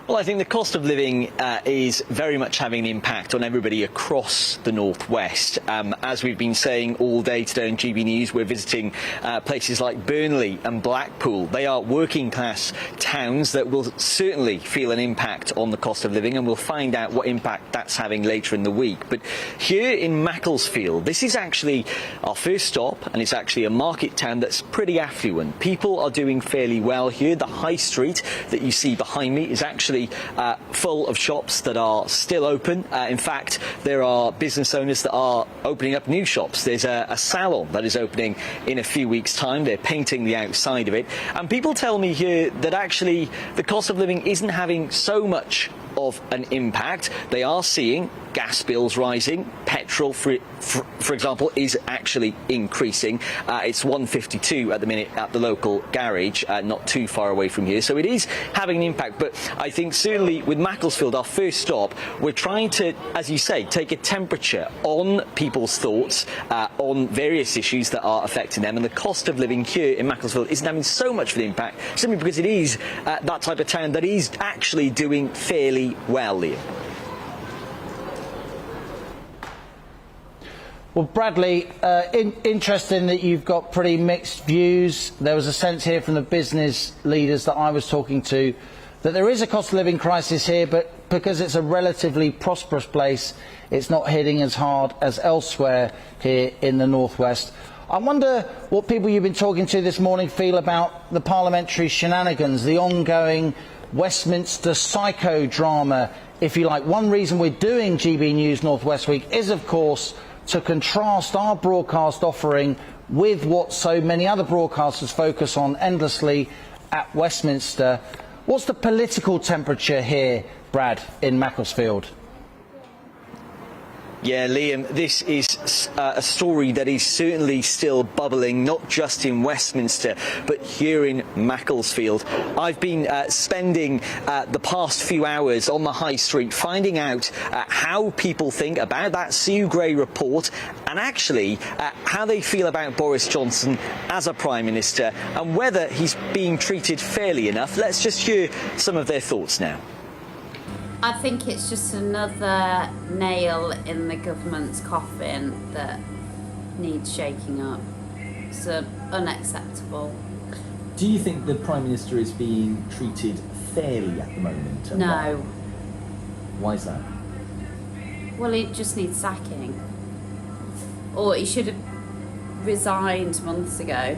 Well, I think the cost of living is very much having an impact on everybody across the northwest. As we've been saying all day today on GB News, we're visiting places like Burnley and Blackpool. They are working class towns that will certainly feel an impact on the cost of living, and we'll find out what impact that's having later in the week. But here in Macclesfield, this is actually our first stop, and it's actually a market town that's pretty affluent. People are doing fairly well here. The high street that you see behind me is actually full of shops that are still open. In fact, there are business owners that are opening up new shops. There's a salon that is opening in a few weeks' time. They're painting the outside of it. And people tell me here that actually the cost of living isn't having so much of an impact. They are seeing gas bills rising. Petrol, for example, is actually increasing. It's £1.52 at the minute at the local garage, not too far away from here. So it is having an impact. But I think certainly with Macclesfield, our first stop, we're trying to, as you say, take a temperature on people's thoughts on various issues that are affecting them. And the cost of living here in Macclesfield isn't having so much of an impact, simply because it is that type of town that is actually doing fairly well, Liam.
Well, Bradley, interesting that you've got pretty mixed views. There was a sense here from the business leaders that I was talking to that there is a cost of living crisis here, but because it's a relatively prosperous place, it's not hitting as hard as elsewhere here in the northwest. I wonder what people you've been talking to this morning feel about the parliamentary shenanigans, the ongoing Westminster psychodrama, if you like. One reason we're doing GB News Northwest Week is, of course, to contrast our broadcast offering with what so many other broadcasters focus on endlessly at Westminster. What's the political temperature here, Brad, in Macclesfield?
Yeah, Liam, this is a story that is certainly still bubbling, not just in Westminster, but here in Macclesfield. I've been spending the past few hours on the high street finding out how people think about that Sue Gray report, and actually how they feel about Boris Johnson as a Prime Minister and whether he's being treated fairly enough. Let's just hear some of their thoughts now.
I think it's just another nail in the government's coffin that needs shaking up. It's unacceptable.
Do you think the Prime Minister is being treated fairly at the moment?
No.
Why is that?
Well, he just needs sacking. Or he should have resigned months ago.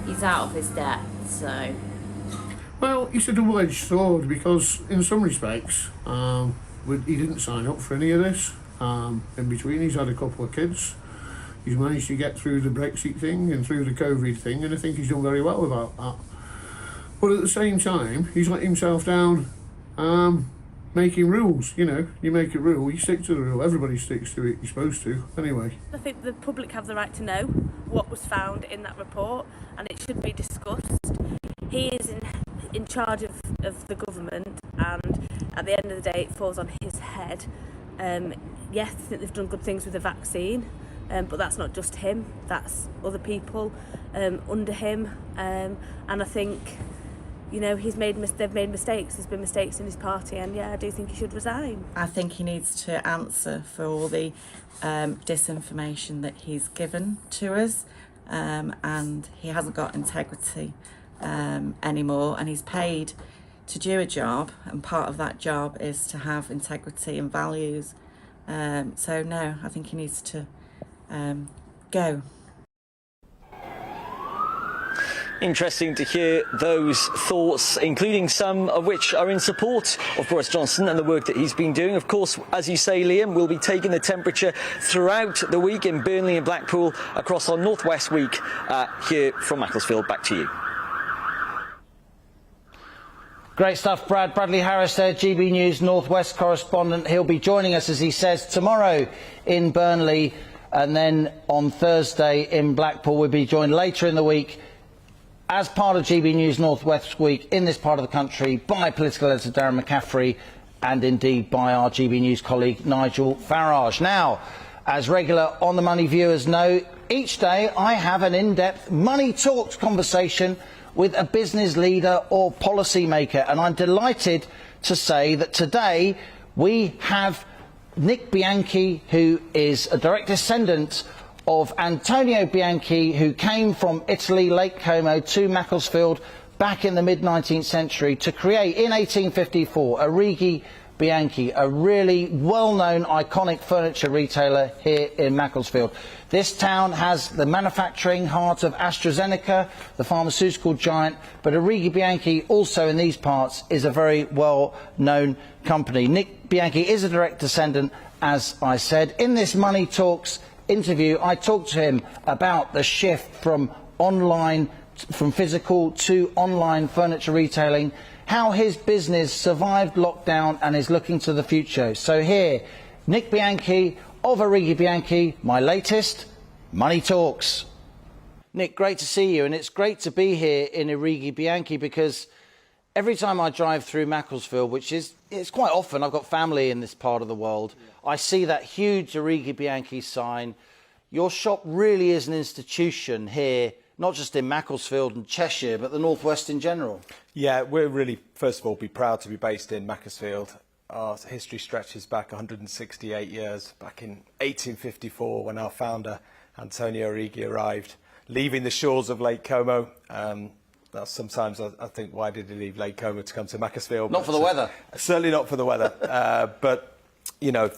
He's out of his depth, so...
Well, it's a double-edged sword because, in some respects, he didn't sign up for any of this. In between, he's had a couple of kids. He's managed to get through the Brexit thing and through the COVID thing, and I think he's done very well about that. But at the same time, he's let himself down making rules. You know, you make a rule, you stick to the rule. Everybody sticks to it, you're supposed to, anyway.
I think the public have the right to know what was found in that report, and it should be discussed. He is in charge of the government, and at the end of the day it falls on his head. Yes, I think they've done good things with the vaccine, but that's not just him, that's other people under him, and I think, you know, they've made mistakes, there's been mistakes in his party, and yeah, I do think he should resign.
I think he needs to answer for all the disinformation that he's given to us, and he hasn't got integrity anymore, and he's paid to do a job, and part of that job is to have integrity and values. So no, I think he needs to go.
Interesting to hear those thoughts, including some of which are in support of Boris Johnson and the work that he's been doing. Of course, as you say, Liam, we'll be taking the temperature throughout the week in Burnley and Blackpool across our Northwest Week here from Macclesfield. Back to you.
Great stuff, Brad. Bradley Harris there, GB News Northwest correspondent. He'll be joining us, as he says, tomorrow in Burnley, and then on Thursday in Blackpool. We'll be joined later in the week as part of GB News Northwest Week in this part of the country by political editor Darren McCaffrey and indeed by our GB News colleague Nigel Farage. Now, as regular On the Money viewers know, each day I have an in-depth Money Talks conversation with a business leader or policy maker, and I'm delighted to say that today we have Nick Bianchi, who is a direct descendant of Antonio Bianchi, who came from Italy, Lake Como, to Macclesfield back in the mid-19th century to create, in 1854, Arighi Bianchi, a really well-known, iconic furniture retailer here in Macclesfield. This town has the manufacturing heart of AstraZeneca, the pharmaceutical giant, but Arighi Bianchi, also in these parts, is a very well-known company. Nick Bianchi is a direct descendant, as I said. In this Money Talks interview, I talked to him about the shift from physical to online furniture retailing, how his business survived lockdown and is looking to the future. So here, Nick Bianchi of Arighi Bianchi, my latest Money Talks. Nick, great to see you, and it's great to be here in Arighi Bianchi because every time I drive through Macclesfield, it's quite often, I've got family in this part of the world, I see that huge Arighi Bianchi sign. Your shop really is an institution here, not just in Macclesfield and Cheshire, but the Northwest in general.
Yeah, we're really, first of all, proud to be based in Macclesfield. Our history stretches back 168 years, back in 1854 when our founder, Antonio Arighi, arrived, leaving the shores of Lake Como. Sometimes I think, why did he leave Lake Como to come to Macclesfield?
Not for the weather.
Certainly not for the weather. But, you know,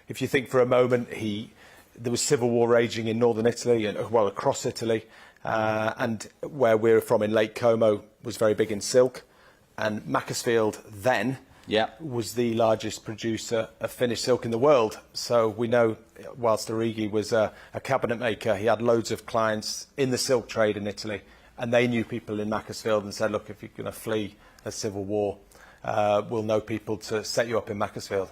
if you think for a moment, there was civil war raging in northern Italy, and well, across Italy. And where we're from in Lake Como was very big in silk, and Macclesfield then was the largest producer of finished silk in the world. So we know, whilst Arighi was a cabinet maker, he had loads of clients in the silk trade in Italy, and they knew people in Macclesfield and said, look, if you're going to flee a civil war, we'll know people to set you up in Macclesfield.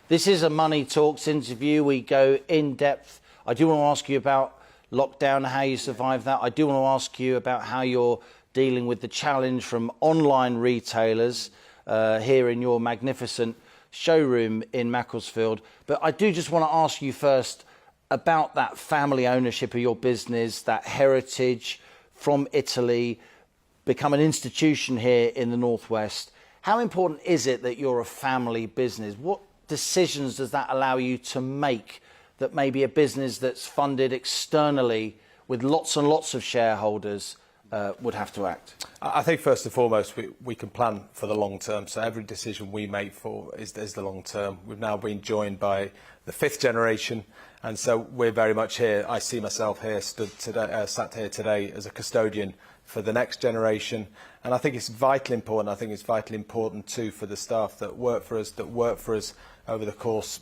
This is a Money Talks interview. We go in depth. I do want to ask you about lockdown, how you survived that. I do want to ask you about how you're dealing with the challenge from online retailers here in your magnificent showroom in Macclesfield. But I do just want to ask you first about that family ownership of your business, that heritage from Italy, become an institution here in the Northwest. How important is it that you're a family business? What decisions does that allow you to make that maybe a business that's funded externally with lots and lots of shareholders would have to act?
I think first and foremost we can plan for the long term, so every decision we make is the long term. We've now been joined by the 5th generation, and so we're very much here. I see myself here sat here today as a custodian for the next generation, and I think it's vitally important. I think it's vitally important too for the staff that work for us over the course,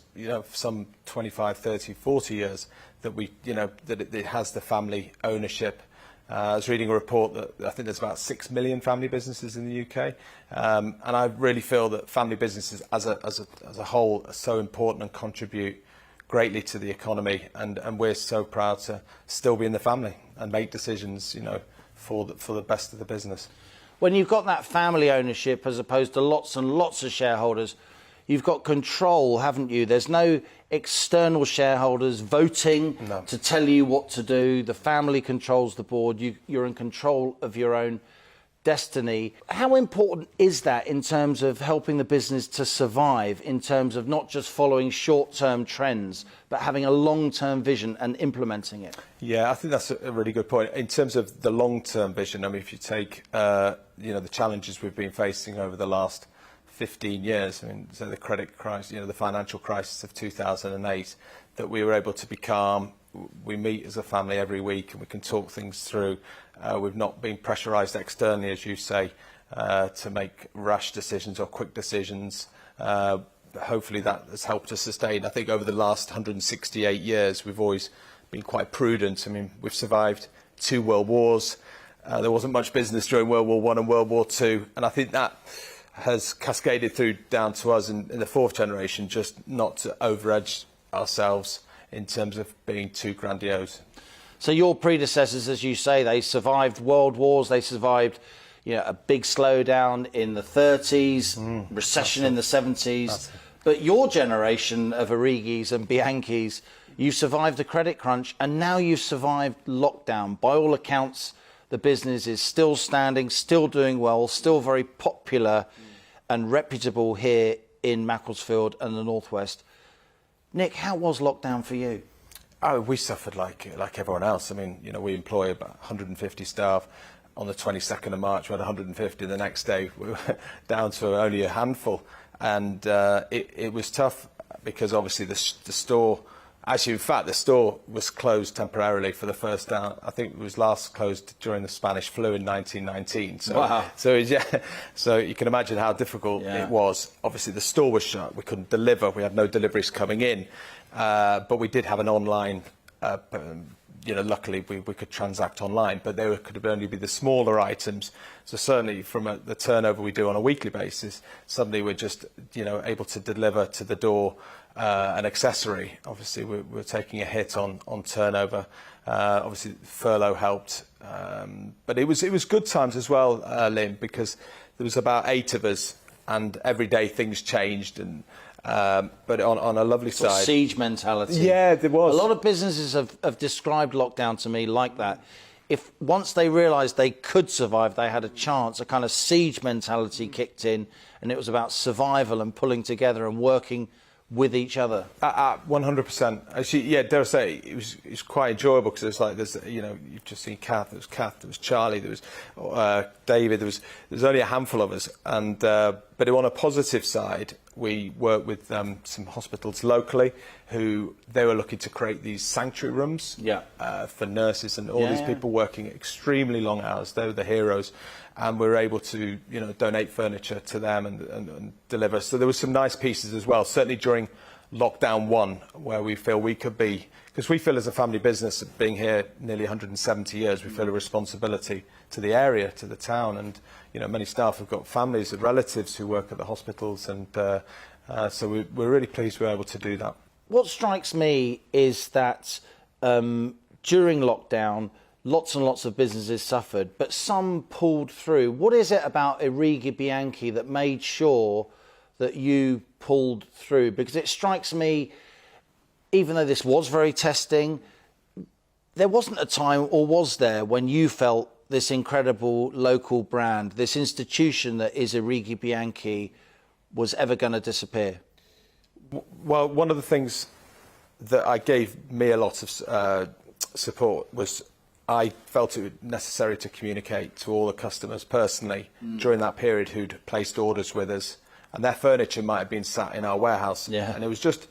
some 25, 30, 40 years, that it has the family ownership. I was reading a report that I think there's about 6 million family businesses in the UK, and I really feel that family businesses as a whole are so important and contribute greatly to the economy, and we're so proud to still be in the family and make decisions, for the best of the business.
When you've got that family ownership as opposed to lots and lots of shareholders, you've got control, haven't you? There's no external shareholders voting to tell you what to do. The family controls the board. You're in control of your own destiny. How important is that in terms of helping the business to survive, in terms of not just following short-term trends, but having a long-term vision and implementing it?
Yeah, I think that's a really good point. In terms of the long-term vision, I mean, if you take the challenges we've been facing over the last 15 years, I mean, so the credit crisis, the financial crisis of 2008, that we were able to be calm. We meet as a family every week and we can talk things through. We've not been pressurised externally, as you say, to make rash decisions or quick decisions. Hopefully that has helped us sustain. I think over the last 168 years, we've always been quite prudent. I mean, we've survived 2 world wars. There wasn't much business during World War I and World War II. And I think that has cascaded through down to us in the 4th generation, just not to over-edge ourselves in terms of being too grandiose.
So your predecessors, as you say, they survived world wars, they survived a big slowdown in the 30s, recession in the 70s. But your generation of Arighis and Bianchis, you survived the credit crunch and now you've survived lockdown. By all accounts, the business is still standing, still doing well, still very popular and reputable here in Macclesfield and the Northwest. Nick, how was lockdown for you?
Oh, we suffered like everyone else. I mean, we employ about 150 staff. On the 22nd of March, we had 150. The next day, we were down to only a handful. And it was tough because obviously the store, the store was closed temporarily for the first time. I think it was last closed during the Spanish flu in 1919. So,
wow.
So you can imagine how difficult it was. Obviously, the store was shut. We couldn't deliver. We had no deliveries coming in. But we did have an online luckily we could transact online, but they could only be the smaller items. So certainly from the turnover we do on a weekly basis, suddenly we're just able to deliver to the door an accessory. Obviously we're taking a hit on turnover. Obviously furlough helped, but it was good times as well, Liam, because there was about 8 of us, and every day things changed. And but on a lovely side,
siege mentality.
Yeah, there was.
A lot of businesses have described lockdown to me like that. If once they realised they could survive, they had a chance, a kind of siege mentality kicked in, and it was about survival and pulling together and working with each other.
100%. Actually, dare I say, it was quite enjoyable because you've just seen Kath, there was Charlie, there was David, there was only a handful of us, and but on a positive side, we worked with some hospitals locally who they were looking to create these sanctuary rooms for nurses and all these people working extremely long hours. They were the heroes, and we were able to donate furniture to them and deliver. So there were some nice pieces as well, certainly during lockdown 1, where we feel we could be, because we feel as a family business, being here nearly 170 years, we feel a responsibility to the area, to the town, and many staff have got families and relatives who work at the hospitals, and so we're really pleased we're able to do that.
What strikes me is that during lockdown, lots and lots of businesses suffered, but some pulled through. What is it about Arighi Bianchi that made sure that you pulled through? Because it strikes me, even though this was very testing, there wasn't a time, or was there, when you felt this incredible local brand, this institution that is Arighi Bianchi, was ever going to disappear?
Well, one of the things that gave me a lot of support was I felt it was necessary to communicate to all the customers personally during that period who'd placed orders with us, and their furniture might have been sat in our warehouse. And it was just,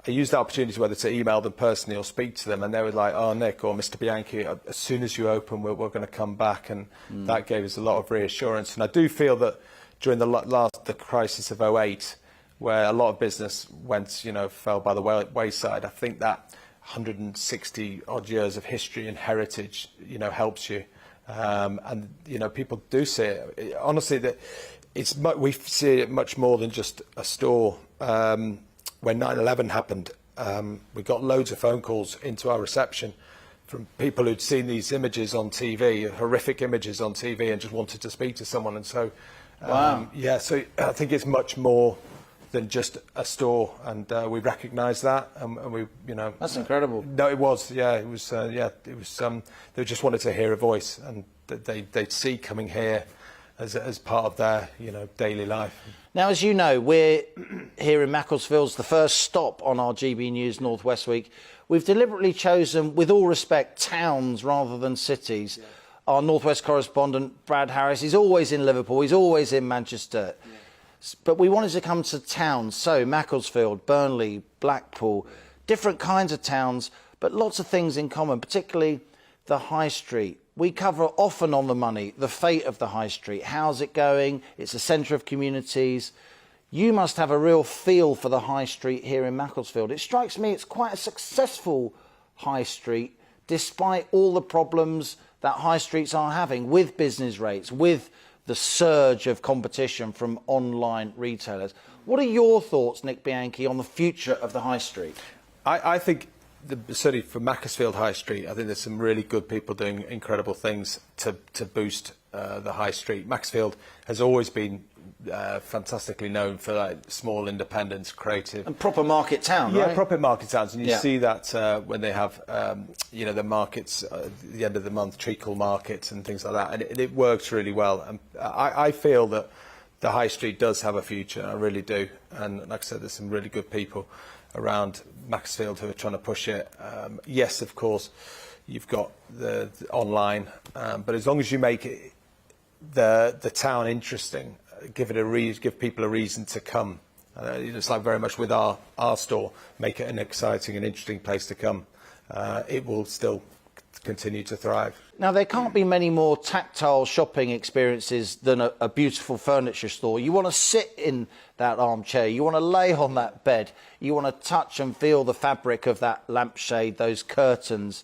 I used the opportunity whether to email them personally or speak to them, and they were like, "Oh, Nick or Mr. Bianchi, as soon as you open, we're going to come back," and that gave us a lot of reassurance. And I do feel that during the crisis of 2008, where a lot of business went, fell by the wayside, I think that 160 odd years of history and heritage, helps you, and people do see it. Honestly, that we see it much more than just a store. When 9/11 happened, we got loads of phone calls into our reception from people who'd seen these images on TV, horrific images on TV, and just wanted to speak to someone. And so, so I think it's much more than just a store, and we recognise that, and we,
That's incredible.
No, it was, it was, it was. They just wanted to hear a voice, and they'd see coming here as part of their, daily life.
Now, as you know, we're here in Macclesfield, it's the first stop on our GB News North West Week. We've deliberately chosen, with all respect, towns rather than cities. Our North West correspondent, Brad Harris, he's always in Liverpool, he's always in Manchester. But we wanted to come to towns, so Macclesfield, Burnley, Blackpool, different kinds of towns, but lots of things in common, particularly the High Street. We cover often on the money the fate of the High Street. How's it going? It's a centre of communities. You must have a real feel for the High Street here in Macclesfield. It strikes me it's quite a successful High Street, despite all the problems that High Streets are having with business rates, with the surge of competition from online retailers. What are your thoughts, Nick Bianchi, on the future of the High Street?
I think certainly for Macclesfield High Street, I think there's some really good people doing incredible things to boost the High Street. Macclesfield has always been fantastically known for like small independents, creative
and proper market town, right?
Yeah, proper market towns, and you
Yeah.
see that when they have you know, the markets at the end of the month, treacle markets and things like that, and it works really well. And I feel that the High Street does have a future, I really do. And like I said, there's some really good people around Macclesfield who are trying to push it. Yes, of course, you've got the online, but as long as you make it the town interesting, give people a reason to come. It's like very much with our store, make it an exciting and interesting place to come. It will still continue to thrive.
Now, there can't be many more tactile shopping experiences than a beautiful furniture store. You want to sit in that armchair, you want to lay on that bed, you want to touch and feel the fabric of that lampshade, those curtains.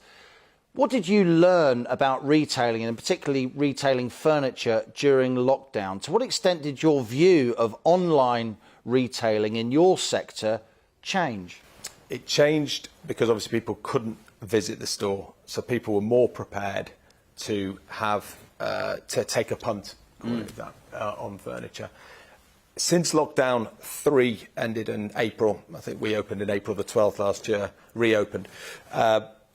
What did you learn about retailing, and particularly retailing furniture during lockdown? To what extent did your view of online retailing in your sector change?
It changed because obviously people couldn't visit the store, so people were more prepared to have to take a punt on furniture. Since lockdown 3 ended in April, I think we opened in April the 12th last year, reopened.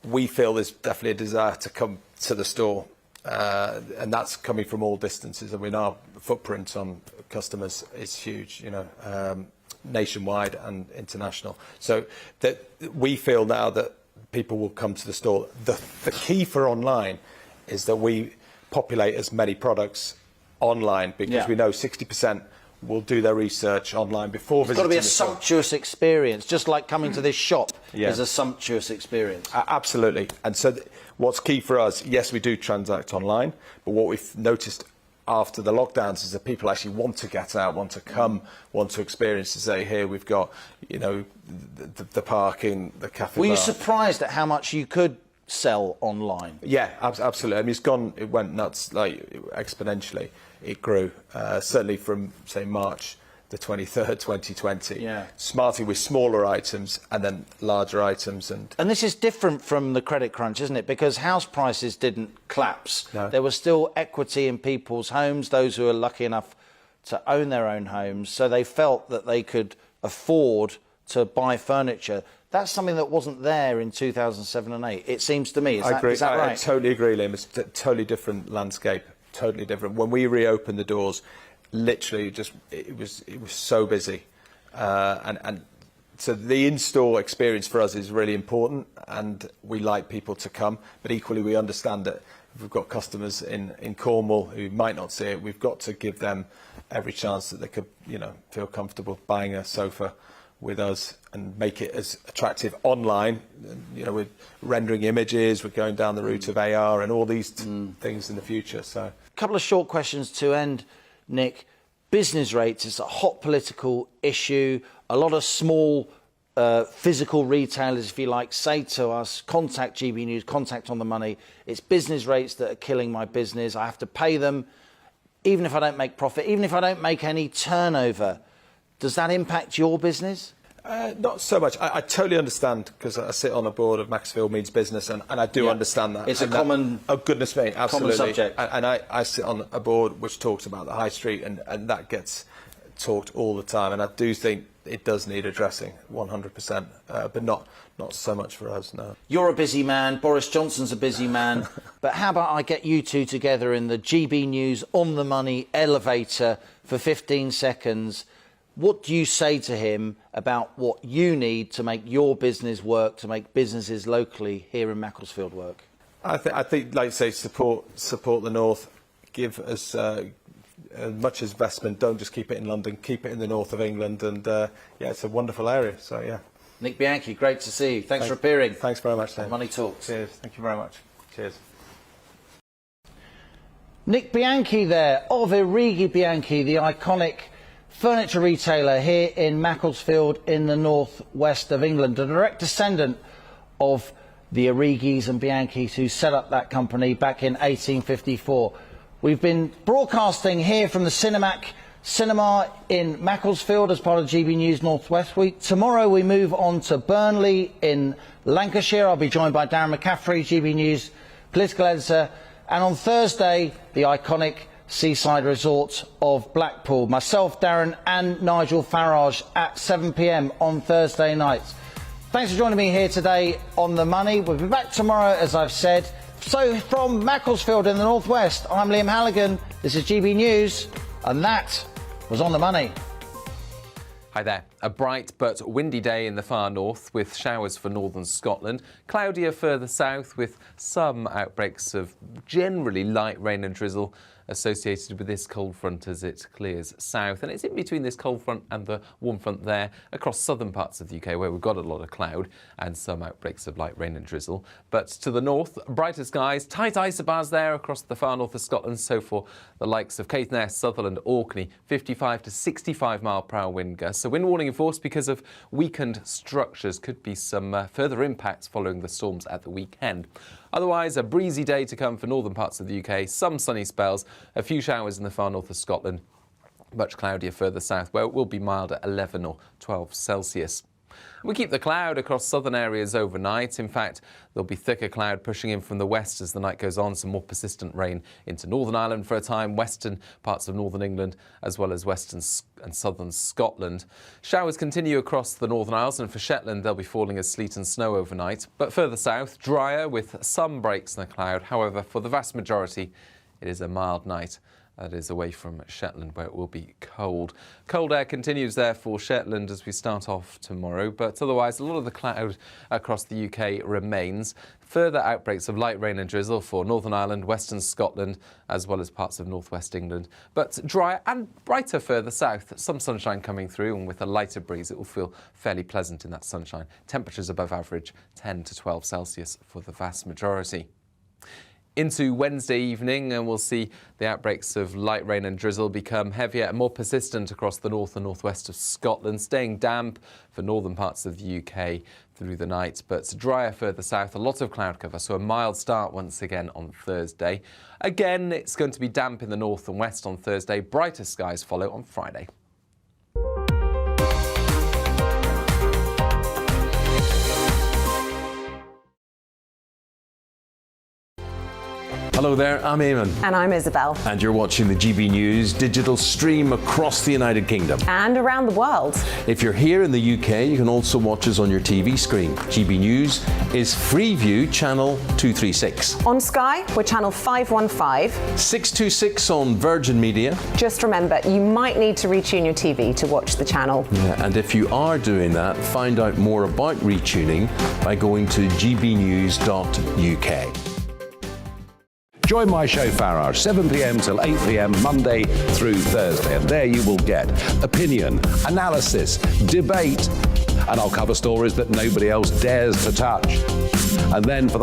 We feel there's definitely a desire to come to the store, and that's coming from all distances. I mean, our footprint on customers is huge, you know, nationwide and international. So that we feel now that people will come to the store. The key for online is that we populate as many products online, because we know 60% will do their research online before visiting.
It's got to be a
the store.
sumptuous experience, just like coming to this shop is a sumptuous experience.
Absolutely. And so what's key for us, yes, we do transact online, but what we've noticed after the lockdowns is that people actually want to get out, want to come, want to experience, to say, here we've got, you know, the parking, the cafe.
Were you surprised at how much you could sell online?
Yeah, absolutely. I mean, it went nuts, like exponentially. It grew, certainly from, say, March the 23rd, 2020.
Yeah.
Smarting with smaller items and then larger items.
And this is different from the credit crunch, isn't it? Because house prices didn't collapse.
No.
There was still equity in people's homes, those who are lucky enough to own their own homes, so they felt that they could afford to buy furniture. That's something that wasn't there in 2007 and 8, it seems to me.
I agree.
Is that right?
I totally agree, Liam. It's a totally different landscape, totally different. When we reopened the doors, literally it was so busy, and so the in-store experience for us is really important, and we like people to come, but equally we understand that if we've got customers in Cornwall who might not see it, we've got to give them every chance that they could, you know, feel comfortable buying a sofa with us and make it as attractive online. You know, with rendering images, we're going down the route of AR and all these things in the future. So,
a couple of short questions to end, Nick. Business rates is a hot political issue. A lot of small physical retailers, if you like, say to us, contact GB News, contact On The Money. It's business rates that are killing my business. I have to pay them, even if I don't make profit, even if I don't make any turnover. Does that impact your business?
Not so much. I totally understand, because I sit on a board of Macclesfield Means Business, and I do understand that.
It's a common...
Oh, goodness me, absolutely.
Common subject.
And I sit on a board which talks about the High Street, and that gets talked all the time. And I do think it does need addressing, 100%, but not so much for us, no.
You're a busy man, Boris Johnson's a busy man, but how about I get you two together in the GB News On The Money elevator for 15 seconds? What do you say to him about what you need to make your business work, to make businesses locally here in Macclesfield work?
I think, like you say, support the North, give us as much investment. Don't just keep it in London, keep it in the north of England, and yeah, it's a wonderful area. So yeah.
Nick Bianchi, great to see you. Thanks for appearing.
Thanks very much, Dave.
Money Talks.
Cheers. Thank you very much. Cheers.
Nick Bianchi there, of Arighi Bianchi, the iconic furniture retailer here in Macclesfield in the northwest of England, a direct descendant of the Arighis and Bianchis who set up that company back in 1854. We've been broadcasting here from the Cinemac cinema in Macclesfield as part of GB News Northwest Week. Tomorrow we move on to Burnley in Lancashire. I'll be joined by Darren McCaffrey, GB News political editor. And on Thursday, the iconic seaside resort of Blackpool. Myself, Darren and Nigel Farage at 7 p.m. on Thursday night. Thanks for joining me here today on The Money. We'll be back tomorrow, as I've said. So from Macclesfield in the northwest, I'm Liam Halligan. This is GB News, and that was On The Money.
Hi there. A bright but windy day in the far north with showers for northern Scotland. Cloudier further south with some outbreaks of generally light rain and drizzle associated with this cold front as it clears south. And it's in between this cold front and the warm front there across southern parts of the UK where we've got a lot of cloud and some outbreaks of light rain and drizzle. But to the north, brighter skies, tight isobars there across the far north of Scotland. So for the likes of Caithness, Sutherland, Orkney, 55 to 65 mile per hour wind gusts. So wind warning in force because of weakened structures. Could be some further impacts following the storms at the weekend. Otherwise, a breezy day to come for northern parts of the UK, some sunny spells, a few showers in the far north of Scotland, much cloudier further south where it will be mild at 11 or 12 Celsius. We keep the cloud across southern areas overnight. In fact, there'll be thicker cloud pushing in from the west as the night goes on. Some more persistent rain into Northern Ireland for a time, western parts of northern England, as well as western and southern Scotland. Showers continue across the Northern Isles, and for Shetland, they'll be falling as sleet and snow overnight. But further south, drier with some breaks in the cloud. However, for the vast majority, it is a mild night. That is away from Shetland, where it will be cold. Cold air continues there for Shetland as we start off tomorrow, but otherwise a lot of the cloud across the UK remains. Further outbreaks of light rain and drizzle for Northern Ireland, western Scotland, as well as parts of northwest England. But drier and brighter further south. Some sunshine coming through, and with a lighter breeze, it will feel fairly pleasant in that sunshine. Temperatures above average, 10 to 12 Celsius for the vast majority. Into Wednesday evening, and we'll see the outbreaks of light rain and drizzle become heavier and more persistent across the north and northwest of Scotland, staying damp for northern parts of the UK through the night, but drier further south, a lot of cloud cover, so a mild start once again on Thursday. Again, it's going to be damp in the north and west on Thursday, brighter skies follow on Friday.
Hello there, I'm Eamon.
And I'm Isabel.
And you're watching the GB News digital stream across the United Kingdom.
And around the world. If
you're here in the UK, you can also watch us on your TV screen. GB News is Freeview channel 236.
On Sky, we're channel 515.
626 on Virgin Media.
Just remember, you might need to retune your TV to watch the channel.
Yeah, and if you are doing that, find out more about retuning by going to gbnews.uk.
Join my show Farage, 7 p.m. till 8 p.m. Monday through Thursday. And there you will get opinion, analysis, debate, and I'll cover stories that nobody else dares to touch. And then for the